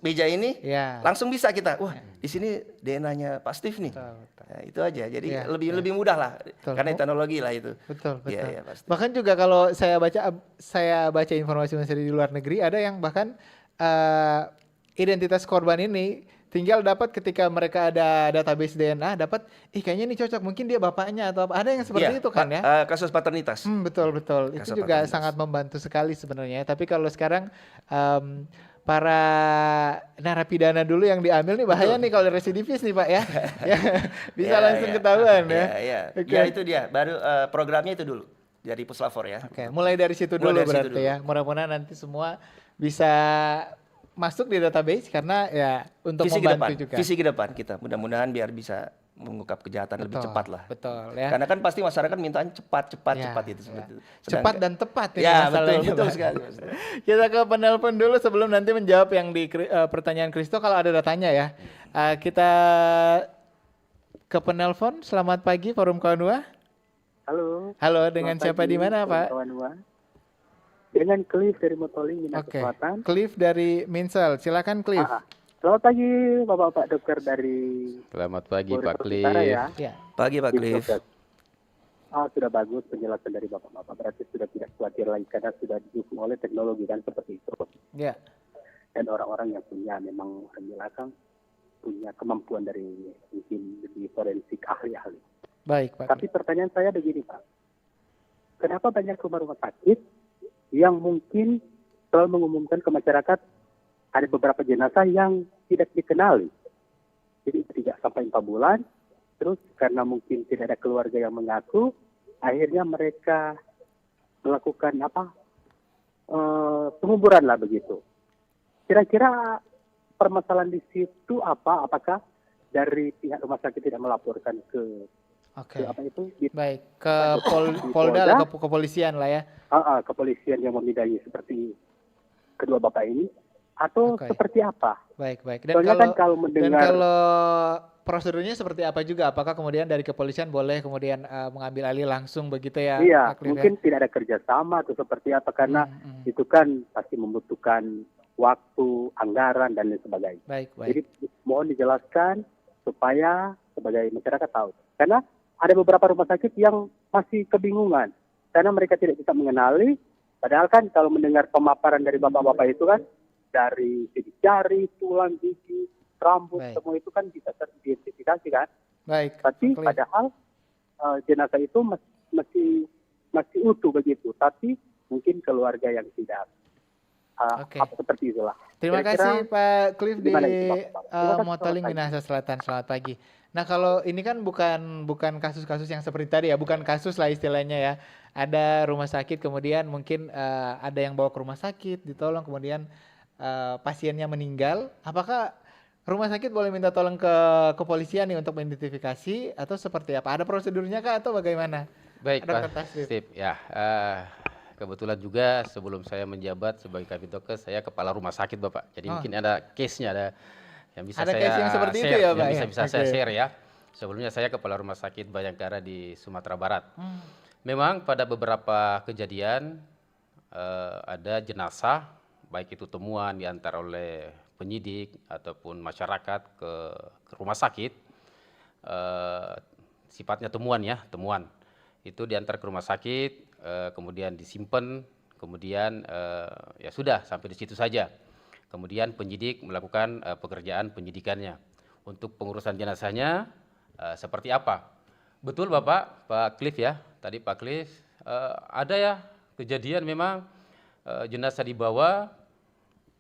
meja ini, langsung bisa kita, di sini DNA-nya Pak Steve nih. Nah, itu aja. Jadi lebih mudah lah, karena teknologi lah itu. Betul. Bahkan juga kalau saya baca informasi dari luar negeri, ada yang bahkan identitas korban ini tinggal dapat ketika mereka ada database DNA, dapat kayaknya ini cocok, mungkin dia bapaknya atau apa. Ada yang seperti itu kan ya? Kasus paternitas. Betul. Itu juga sangat membantu sekali sebenarnya. Tapi kalau sekarang para narapidana dulu yang diambil nih, bahaya nih kalau residivis nih Pak ya. Ya, bisa langsung ketahuan ya. Iya. Oke. Ya itu dia, baru programnya itu dulu dari Puslapor ya. Oke, mulai dari situ Mulai dulu dari situ berarti dulu. ya. Mudah-mudahan nanti semua bisa masuk di database karena ya untuk Visi ke membantu depan, juga. visi ke depan kita mudah-mudahan biar bisa mengungkap kejahatan lebih cepat lah. Betul ya. Karena kan pasti masyarakat mintanya cepat Ya, itu seperti itu. Cepat dan tepat ini ya, masalahnya, betul Pak. sekali. Kita ke penelpon dulu sebelum nanti menjawab yang di pertanyaan Kristo kalau ada datanya ya. Kita ke penelpon. Selamat pagi Forum Kawan Dua. Halo. Halo, dengan Selamat siapa pagi, di mana Pak? kawan-kawan. Dengan Cliff dari Motoling, Minang Oke. Selatan. Cliff dari Minsel. Silakan Cliff. Selamat pagi Bapak-bapak dokter dari Selamat pagi Polri Pak Utara Cliff. ya. Ya. Pagi Pak Tim Cliff. Dokter. Sudah bagus penjelasan dari Bapak-bapak. Berarti sudah tidak khawatir lagi karena sudah didukung oleh teknologi kan seperti itu. Ya. Dan orang-orang yang punya memang orang belakang punya kemampuan dari mungkin di forensik ahli-ahli. Baik Pak. Tapi pertanyaan saya begini Pak. Kenapa banyak rumah-rumah sakit yang mungkin selalu mengumumkan ke masyarakat ada beberapa jenazah yang tidak dikenali. Jadi 3 sampai 4 bulan, terus karena mungkin tidak ada keluarga yang mengaku, akhirnya mereka melakukan penguburan lah begitu. Kira-kira permasalahan di situ apa? Apakah dari pihak rumah sakit tidak melaporkan ke Oke. apa itu? Baik, ke Polda Polda. lah, ke kepolisian lah ya. Kepolisian yang membidangi seperti kedua bapak ini, atau Oke. seperti apa? Baik. Soalnya kan kalau Dan mendengar kalau prosedurnya seperti apa juga? Apakah kemudian dari kepolisian boleh kemudian mengambil alih langsung begitu ya? iya, Pak Cliff, mungkin tidak ada kerjasama atau seperti apa karena itu kan pasti membutuhkan waktu, anggaran dan lain sebagainya. Baik. Jadi mohon dijelaskan supaya sebagai masyarakat tahu. Karena ada beberapa rumah sakit yang masih kebingungan karena mereka tidak bisa mengenali. Padahal kan kalau mendengar pemaparan dari bapak-bapak itu kan dari sidik jari, tulang, gigi, rambut, Baik. semua itu kan bisa teridentifikasi kan. Baik. Tapi Cliff. padahal jenazah itu masih utuh begitu. Tapi mungkin keluarga yang tidak Oke. seperti itulah. Terima Kira-kira kasih Pak Cliff di gimana itu, Pak? Terima kasih, Motoling selamat pagi. Minahasa Selatan. Selamat pagi. Nah kalau ini kan bukan kasus-kasus yang seperti tadi ya, bukan kasus lah istilahnya ya. Ada rumah sakit kemudian mungkin ada yang bawa ke rumah sakit, ditolong kemudian pasiennya meninggal. Apakah rumah sakit boleh minta tolong ke kepolisian nih untuk mengidentifikasi atau seperti apa? Ada prosedurnya kah atau bagaimana? Baik Dr. Pak Tasrif. Sip. Ya, kebetulan juga sebelum saya menjabat sebagai Kabid Dokes, saya kepala rumah sakit Bapak. Jadi mungkin ada case-nya, ada yang bisa Ada saya case yang seperti itu share, ya, yang Pak, ya? bisa saya Oke. share ya. Sebelumnya saya kepala rumah sakit Bayangkara di Sumatera Barat. Memang pada beberapa kejadian ada jenazah, baik itu temuan diantar oleh penyidik ataupun masyarakat ke rumah sakit, sifatnya temuan ya, temuan. Itu diantar ke rumah sakit, kemudian disimpan, kemudian ya sudah sampai di situ saja. Kemudian penyidik melakukan pekerjaan penyidikannya. Untuk pengurusan jenazahnya seperti apa? Betul Bapak, Pak Cliff ya, tadi Pak Cliff, ada ya kejadian memang jenazah dibawa,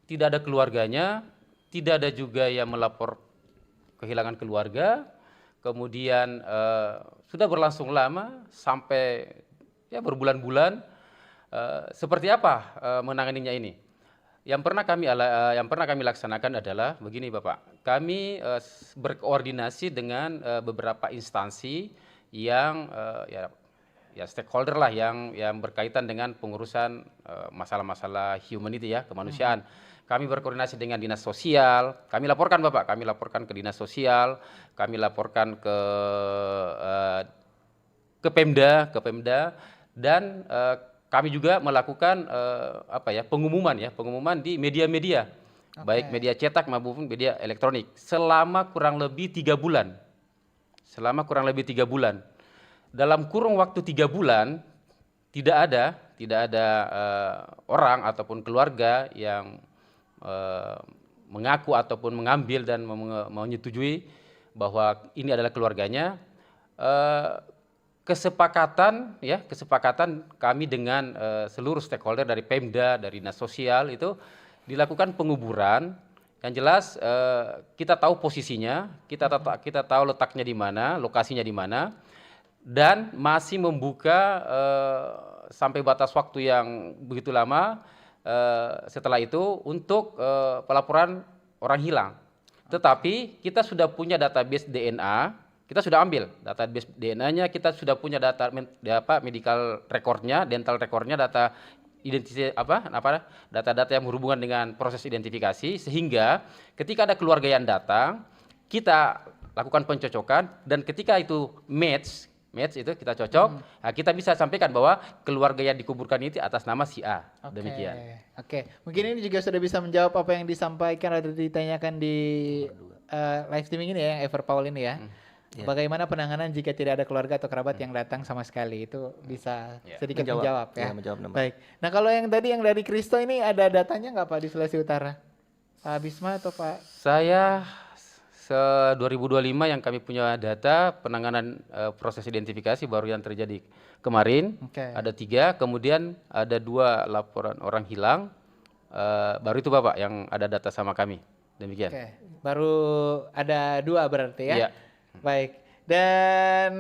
tidak ada keluarganya, tidak ada juga yang melapor kehilangan keluarga, kemudian sudah berlangsung lama sampai ya berbulan-bulan. Seperti apa menanganinya ini? Yang pernah kami laksanakan adalah begini Bapak, kami berkoordinasi dengan beberapa instansi yang ya stakeholder lah yang berkaitan dengan pengurusan masalah-masalah humanity ya, kemanusiaan. Kami berkoordinasi dengan dinas sosial, kami laporkan Bapak, kami laporkan ke dinas sosial, kami laporkan ke Pemda, dan kami juga melakukan pengumuman di media-media, baik media cetak maupun media elektronik selama kurang lebih 3 bulan. Dalam kurun waktu 3 bulan tidak ada orang ataupun keluarga yang mengaku ataupun mengambil dan menyetujui bahwa ini adalah keluarganya. Kesepakatan kami dengan seluruh stakeholder dari Pemda, dari dinas sosial itu dilakukan penguburan. Yang jelas kita tahu posisinya, kita tahu letaknya di mana, lokasinya di mana, dan masih membuka sampai batas waktu yang begitu lama setelah itu untuk pelaporan orang hilang. Tetapi kita sudah punya database DNA, kita sudah ambil database DNA-nya, kita sudah punya data medical recordnya, dental recordnya, data data-data yang berhubungan dengan proses identifikasi, sehingga ketika ada keluarga yang datang, kita lakukan pencocokan, dan ketika itu match itu kita cocok, nah kita bisa sampaikan bahwa keluarga yang dikuburkan itu atas nama si A. Demikian. Oke, mungkin ini juga sudah bisa menjawab apa yang disampaikan atau ditanyakan di live streaming ini ya, yang Ever Paul ini ya. Bagaimana penanganan jika tidak ada keluarga atau kerabat yang datang sama sekali, itu bisa sedikit menjawab ya. Baik. Nah kalau yang tadi yang dari Kristo ini ada datanya nggak Pak di Sulawesi Utara? Pak Bisma atau Pak? Saya 2025 yang kami punya data penanganan proses identifikasi baru yang terjadi kemarin. Ada 3, kemudian ada 2 laporan orang hilang. Baru itu Bapak yang ada data sama kami. Demikian. Baru ada 2 berarti ya? Iya. Baik, dan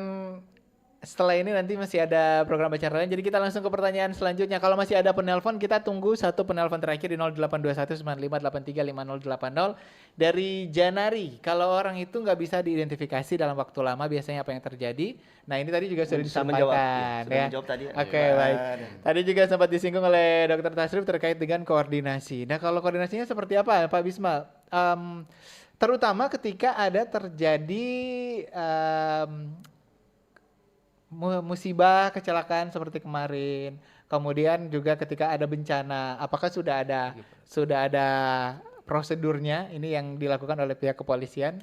setelah ini nanti masih ada program baca lain, jadi kita langsung ke pertanyaan selanjutnya. Kalau masih ada penelpon, kita tunggu satu penelpon terakhir di 082195835080 dari Janari. Kalau orang itu nggak bisa diidentifikasi dalam waktu lama, biasanya apa yang terjadi? Nah ini tadi juga sudah disampaikan ya. Oke, baik. Tadi juga sempat disinggung oleh Dr. Tasrif terkait dengan koordinasi. Nah kalau koordinasinya seperti apa Pak Bisma? Terutama ketika ada terjadi musibah, kecelakaan seperti kemarin, kemudian juga ketika ada bencana, apakah sudah ada prosedurnya ini yang dilakukan oleh pihak kepolisian?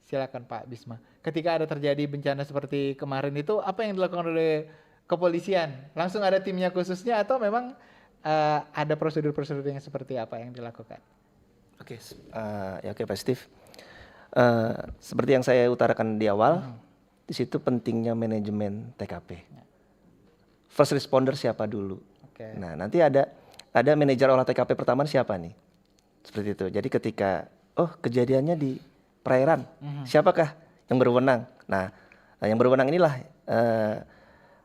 Silakan Pak Bisma. Ketika ada terjadi bencana seperti kemarin itu, apa yang dilakukan oleh kepolisian? Langsung ada timnya khususnya atau memang ada prosedur-prosedur yang seperti apa yang dilakukan? Oke, Pak Steve. Seperti yang saya utarakan di awal, di situ pentingnya manajemen TKP. First responder siapa dulu? Nah, nanti ada manajer olah TKP pertama siapa nih? Seperti itu. Jadi ketika kejadiannya di perairan, siapakah yang berwenang? Nah, yang berwenang inilah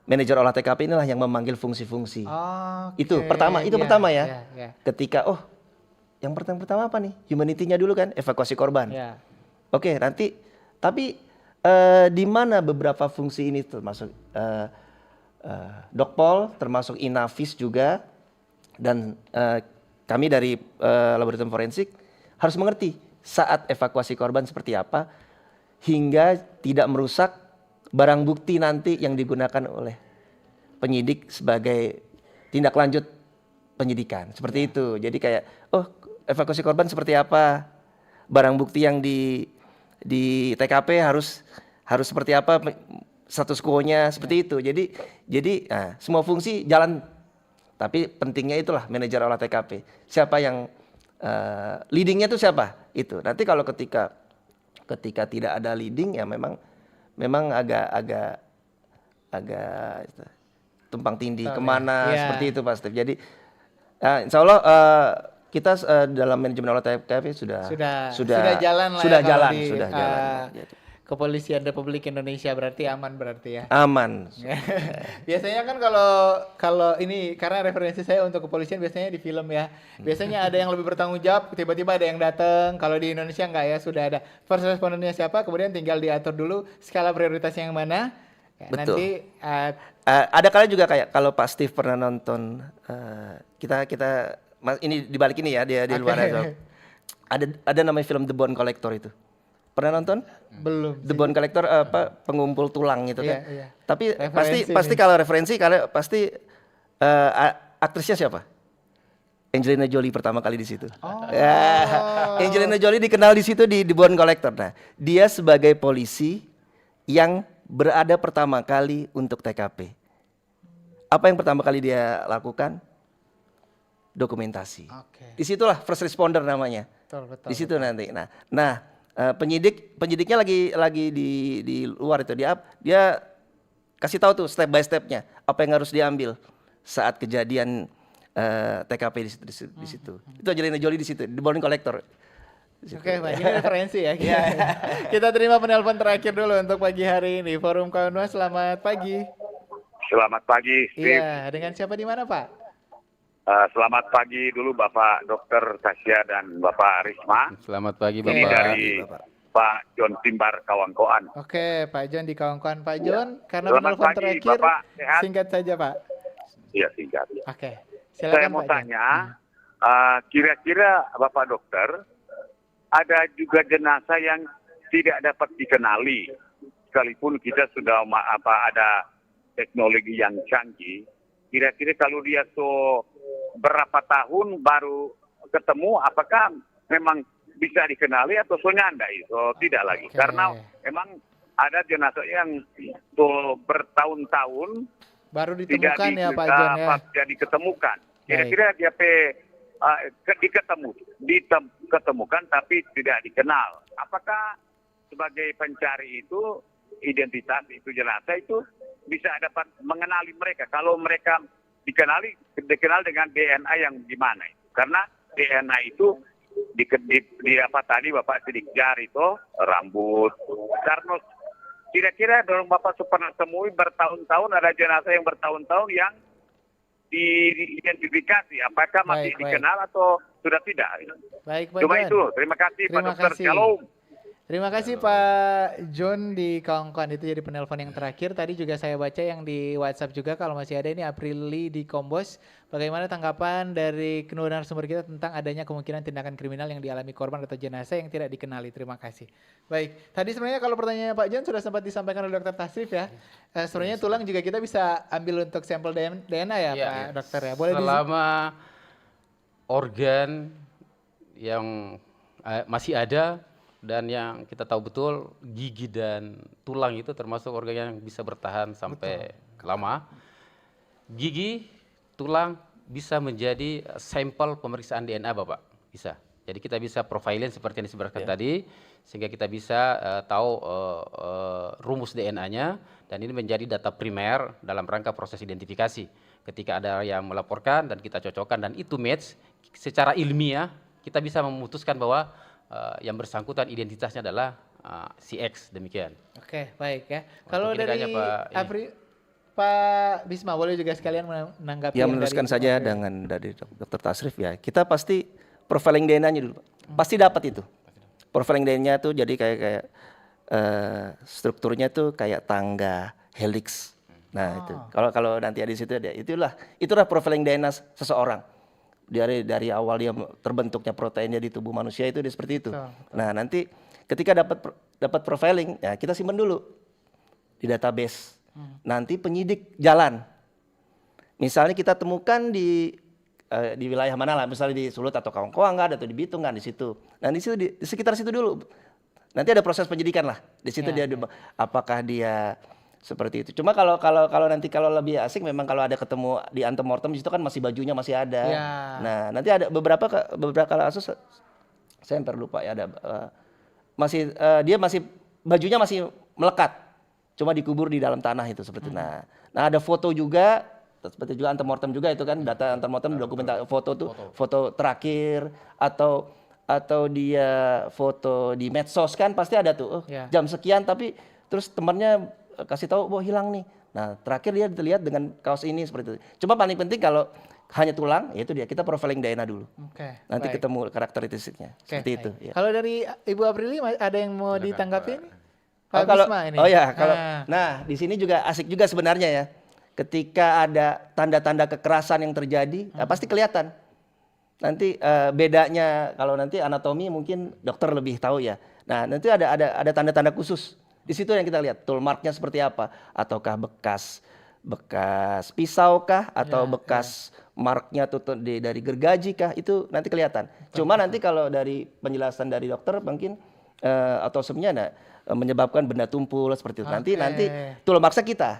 manajer olah TKP inilah yang memanggil fungsi-fungsi. Itu pertama ya. Ketika yang pertama apa nih? Humanity-nya dulu kan, evakuasi korban. Oke, nanti tapi di mana beberapa fungsi ini termasuk Dokpol, termasuk Inavis juga, dan kami dari laboratorium forensik harus mengerti saat evakuasi korban seperti apa hingga tidak merusak barang bukti nanti yang digunakan oleh penyidik sebagai tindak lanjut penyidikan. Seperti itu. Jadi kayak evakuasi korban seperti apa? Barang bukti yang di TKP harus seperti apa, status quo-nya seperti itu. Jadi semua fungsi jalan, tapi pentingnya itulah manajer olah TKP. Siapa yang leadingnya itu siapa? Itu. Nanti kalau ketika tidak ada leading ya memang agak tumpang tindih kemana seperti itu Pak Steve. Jadi insya Allah kita dalam manajemen olah TKP sudah jalan lah. Sudah ya, jalan. Kepolisian Republik Indonesia berarti aman berarti ya. Aman. Biasanya kan kalau ini karena referensi saya untuk kepolisian biasanya di film ya. Biasanya ada yang lebih bertanggung jawab, tiba-tiba ada yang datang. Kalau di Indonesia enggak ya, sudah ada first respondernya siapa, kemudian tinggal diatur dulu skala prioritasnya yang mana. Betul. Nanti ada kali juga kayak kalau Pak Steve pernah nonton kita ini di balik ini ya, dia di luar aja. Ada namanya film The Bone Collector itu. Pernah nonton? Belum. The Bone Collector pengumpul tulang gitu kan. Iya. Tapi pasti kalau referensi pasti aktrisnya siapa? Angelina Jolie pertama kali di situ. Angelina Jolie dikenal di situ di The Bone Collector. Nah, dia sebagai polisi yang berada pertama kali untuk TKP. Apa yang pertama kali dia lakukan? Dokumentasi. Disitulah first responder namanya. Betul, di situ nanti. Nah, penyidiknya lagi di luar itu dia kasih tahu tuh step by stepnya apa yang harus diambil saat kejadian TKP di situ. Itu Angelina Jolie di situ, di boarding collector. Oke, Pak, ini referensi ya. Kita terima penelpon terakhir dulu untuk pagi hari ini. Forum Kawan Dua, selamat pagi. Selamat pagi, Steve. Iya, dengan siapa di mana, Pak? Selamat pagi dulu Bapak Dr. Tasya dan Bapak Risma. Selamat pagi Ini Bapak. dari Pak John Timbar Kawangkoan. Oke, Pak John di Kawan-Kawan. Pak John, karena Selamat penelpon pagi, terakhir, Bapak. Sehat? singkat saja, Pak. Iya, singkat. Oke, Saya silakan mau Pak John. tanya, kira-kira Bapak Dokter, ada juga jenazah yang tidak dapat dikenali, sekalipun kita sudah ada teknologi yang canggih. Kira-kira kalau dia berapa tahun baru ketemu, apakah memang bisa dikenali atau nyanda itu tidak lagi? Oke. Karena memang ada jenazah yang bertahun-tahun Baru tidak ditemukan ya Pak John ya. tidak diketemukan. Kira-kira dia diketemukan tapi tidak dikenal. Apakah sebagai pencari itu identitas itu jenazah itu bisa dapat mengenali mereka? Kalau mereka dikenal dengan DNA yang gimana? Karena DNA itu di apa tadi Bapak sidik jari itu rambut. Karena kira-kira dorong Bapak pernah temui bertahun-tahun ada jenazah yang bertahun-tahun yang diidentifikasi, apakah masih dikenal atau sudah tidak? Baik, Pak Cuma John. itu, terima kasih Pak Dokter. Shalom. Terima kasih Pak John di Kawan-Kawan, itu jadi penelpon yang terakhir. Tadi juga saya baca yang di WhatsApp juga, kalau masih ada ini Aprili di Kombos. Bagaimana tanggapan dari kedua narasumber kita tentang adanya kemungkinan tindakan kriminal yang dialami korban atau jenazah yang tidak dikenali? Terima kasih. Baik, tadi sebenarnya kalau pertanyaannya Pak John sudah sempat disampaikan oleh Dr. Tasrif ya. Sebenarnya tulang juga kita bisa ambil untuk sampel DNA ya, Pak Dokter ya. Boleh selama organ yang masih ada dan yang kita tahu betul gigi dan tulang itu termasuk organ yang bisa bertahan sampai lama. Gigi, tulang bisa menjadi sampel pemeriksaan DNA Bapak, bisa. Jadi kita bisa profiling seperti yang disebutkan tadi, sehingga kita bisa tahu rumus DNA-nya, dan ini menjadi data primer dalam rangka proses identifikasi. Ketika ada yang melaporkan dan kita cocokkan dan itu match, secara ilmiah kita bisa memutuskan bahwa yang bersangkutan identitasnya adalah si X, demikian. Oke, baik ya. Kalau dari Pak Pak Bisma boleh juga sekalian menanggapi. Ya, meneruskan saja dengan dari Dr. Tasrif ya. Kita pasti profiling DNA-nya dulu. Pasti dapat itu. Profiling DNA tuh jadi kayak strukturnya tuh kayak tangga, helix. Nah, itu. Kalau nanti ada di situ ada, itulah profiling DNA seseorang. Dari awal dia terbentuknya proteinnya di tubuh manusia itu dia seperti itu. Nah, nanti ketika dapat profiling, ya kita simpan dulu di database. Nanti penyidik jalan. Misalnya kita temukan di wilayah mana lah, misalnya di Sulut atau Kawan-Kawan nggak ada, atau di Bitung nggak di situ. Nah, di situ di sekitar situ dulu. Nanti ada proses penyidikan lah. Di situ dia apakah dia seperti itu. Cuma kalau nanti lebih asik memang kalau ada ketemu di antemortem di situ kan masih bajunya masih ada. Nah, nanti ada beberapa kasus saya hampir lupa ya, ada dia masih bajunya masih melekat. Cuma dikubur di dalam tanah itu seperti itu. Nah, ada foto juga seperti juga antemortem juga itu kan, data antemortem dokumen foto tuh foto terakhir atau dia foto di medsos kan pasti ada tuh jam sekian tapi terus temannya kasih tahu bahwa hilang nih. Nah, terakhir dia terlihat dengan kaos ini seperti itu. Cuma paling penting kalau hanya tulang, ya itu dia kita profiling DNA dulu. Nanti ketemu karakteristiknya. Seperti itu. Ya. Kalau dari Ibu Aprili ada yang mau ditanggapi? Nah, di sini juga asik juga sebenarnya ya. Ketika ada tanda-tanda kekerasan yang terjadi, pasti kelihatan. Nanti bedanya kalau nanti anatomi mungkin dokter lebih tahu ya. Nah, nanti ada tanda-tanda khusus. Di situ yang kita lihat tool marknya seperti apa, ataukah bekas pisau kah, atau bekas marknya tuh dari gergaji kah, itu nanti kelihatan. Cuma nanti kalau dari penjelasan dari dokter mungkin otopsinya menyebabkan benda tumpul seperti itu. Nanti tool marknya kita.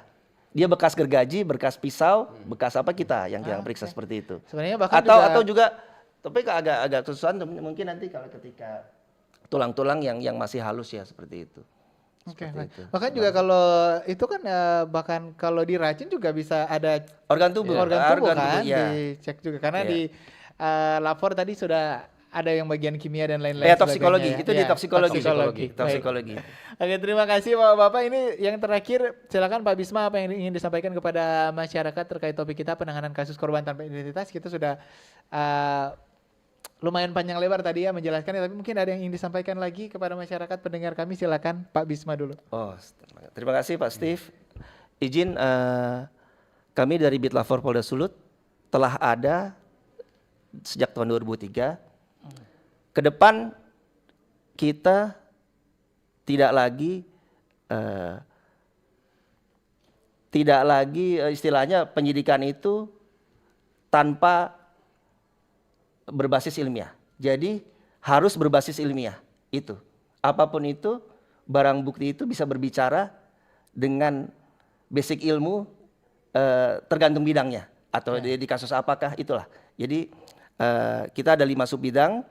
Dia bekas gergaji, bekas pisau, bekas apa kita yang periksa seperti itu. Sebenarnya bahkan atau juga tapi agak kesusahan mungkin nanti kalau ketika tulang-tulang yang masih halus ya seperti itu. Oke, Seperti baik. itu. Bahkan juga kalau itu kan bahkan kalau diracun juga bisa ada Organ tubuh, organ tubuh kan iya. dicek juga karena Iya. di lapor tadi sudah ada yang bagian kimia dan lain-lain. Ya, sebagainya toksikologi, ya. itu di Ya, toksikologi. Baik. Toksikologi. Oke, terima kasih Bapak-Bapak. Ini yang terakhir, silakan Pak Bisma apa yang ingin disampaikan kepada masyarakat terkait topik kita penanganan kasus korban tanpa identitas. Kita sudah lumayan panjang lebar tadi ya menjelaskannya, tapi mungkin ada yang ingin disampaikan lagi kepada masyarakat pendengar kami. Silakan Pak Bisma dulu. Oh, terima kasih Pak Steve. Izin kami dari Bitlafor Polda Sulut telah ada sejak tahun 2003. Ke depan kita tidak lagi istilahnya penyidikan itu tanpa berbasis ilmiah. Jadi harus berbasis ilmiah itu. Apapun itu, barang bukti itu bisa berbicara dengan basic ilmu tergantung bidangnya atau di kasus apakah itulah. Jadi kita ada 5 subbidang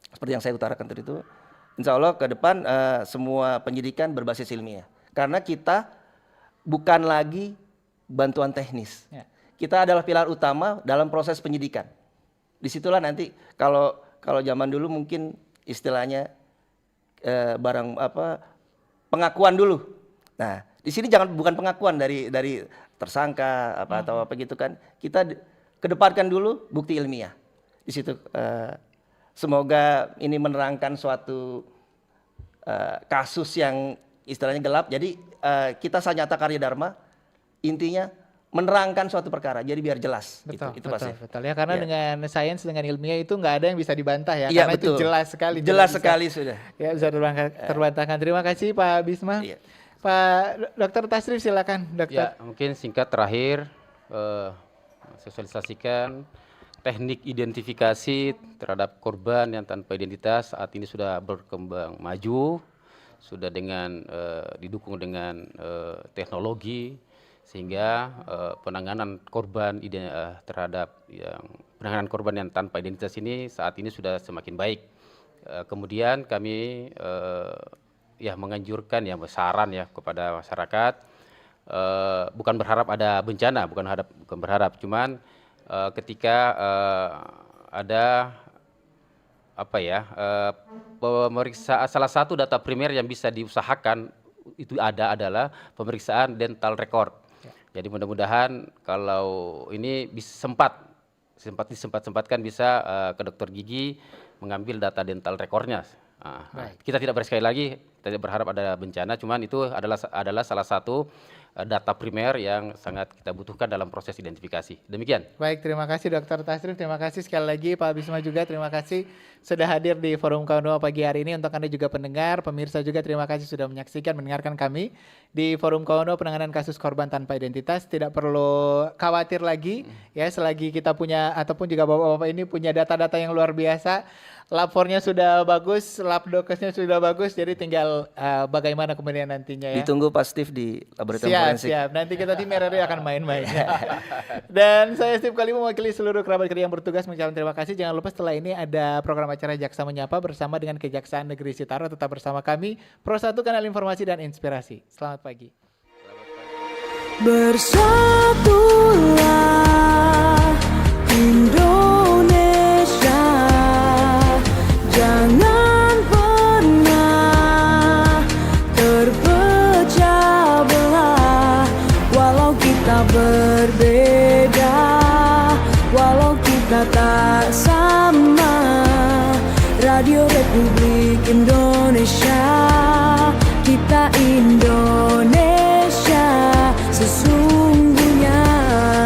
seperti yang saya utarakan tadi itu. Insya Allah ke depan semua penyidikan berbasis ilmiah. Karena kita bukan lagi bantuan teknis. Ya. Kita adalah pilar utama dalam proses penyidikan. Disitulah nanti kalau zaman dulu mungkin istilahnya pengakuan dulu. Nah, di sini bukan pengakuan dari tersangka atau apa gitu kan. Kita kedepankan dulu bukti ilmiah. Di situ semoga ini menerangkan suatu kasus yang istilahnya gelap. Jadi kita Sanyata Karya Dharma intinya menerangkan suatu perkara, jadi biar jelas. Betul, itu Pak Steve. betul ya, karena Ya. dengan sains, dengan ilmiah itu nggak ada yang bisa dibantah ya, Iya, karena betul. itu jelas sekali. Jelas bisa- sekali sudah. Ya bisa terbantahkan. Terima kasih Pak Bisma. Iya. Pak Dokter Tasrif silakan dokter. Ya, mungkin singkat terakhir sosialisasikan teknik identifikasi terhadap korban yang tanpa identitas saat ini sudah berkembang maju, sudah dengan didukung dengan teknologi sehingga penanganan korban terhadap penanganan korban yang tanpa identitas ini saat ini sudah semakin baik. Kemudian kami menganjurkan saran kepada masyarakat, bukan berharap ada bencana, bukan berharap, cuman ketika ada pemeriksaan, salah satu data primer yang bisa diusahakan itu adalah pemeriksaan dental record. Jadi mudah-mudahan kalau ini disempatkan bisa ke dokter gigi mengambil data dental recordnya. Kita tidak sekali lagi tidak berharap ada bencana, cuman itu adalah salah satu data primer yang sangat kita butuhkan dalam proses identifikasi. Demikian. Baik, terima kasih Dokter Tasrif, terima kasih sekali lagi Pak Bisma juga, terima kasih sudah hadir di Forum Kaum pagi hari ini. Untuk Anda juga pendengar, pemirsa juga terima kasih sudah menyaksikan, mendengarkan kami di Forum Kaum penanganan kasus korban tanpa identitas. Tidak perlu khawatir lagi ya, selagi kita punya ataupun juga Bapak-bapak ini punya data-data yang luar biasa. Lapornya sudah bagus, lab dokesnya sudah bagus, jadi tinggal bagaimana kemudian nantinya ya. Ditunggu Pak Steve di laboratorium forensik. Siap. Nanti kita tim RRI akan main-main. Dan saya Steve Kali mewakili seluruh kerabat kerja yang bertugas mengucapkan terima kasih. Jangan lupa setelah ini ada program acara Jaksa Menyapa bersama dengan Kejaksaan Negeri Sitaro. Tetap bersama kami, Pro 1 Kanal Informasi dan Inspirasi. Selamat pagi. Bersatulah Indonesia, jangan pernah terpecah belah. Walau kita berbeda, walau kita tak sama, Radio Republik Indonesia, kita Indonesia sesungguhnya.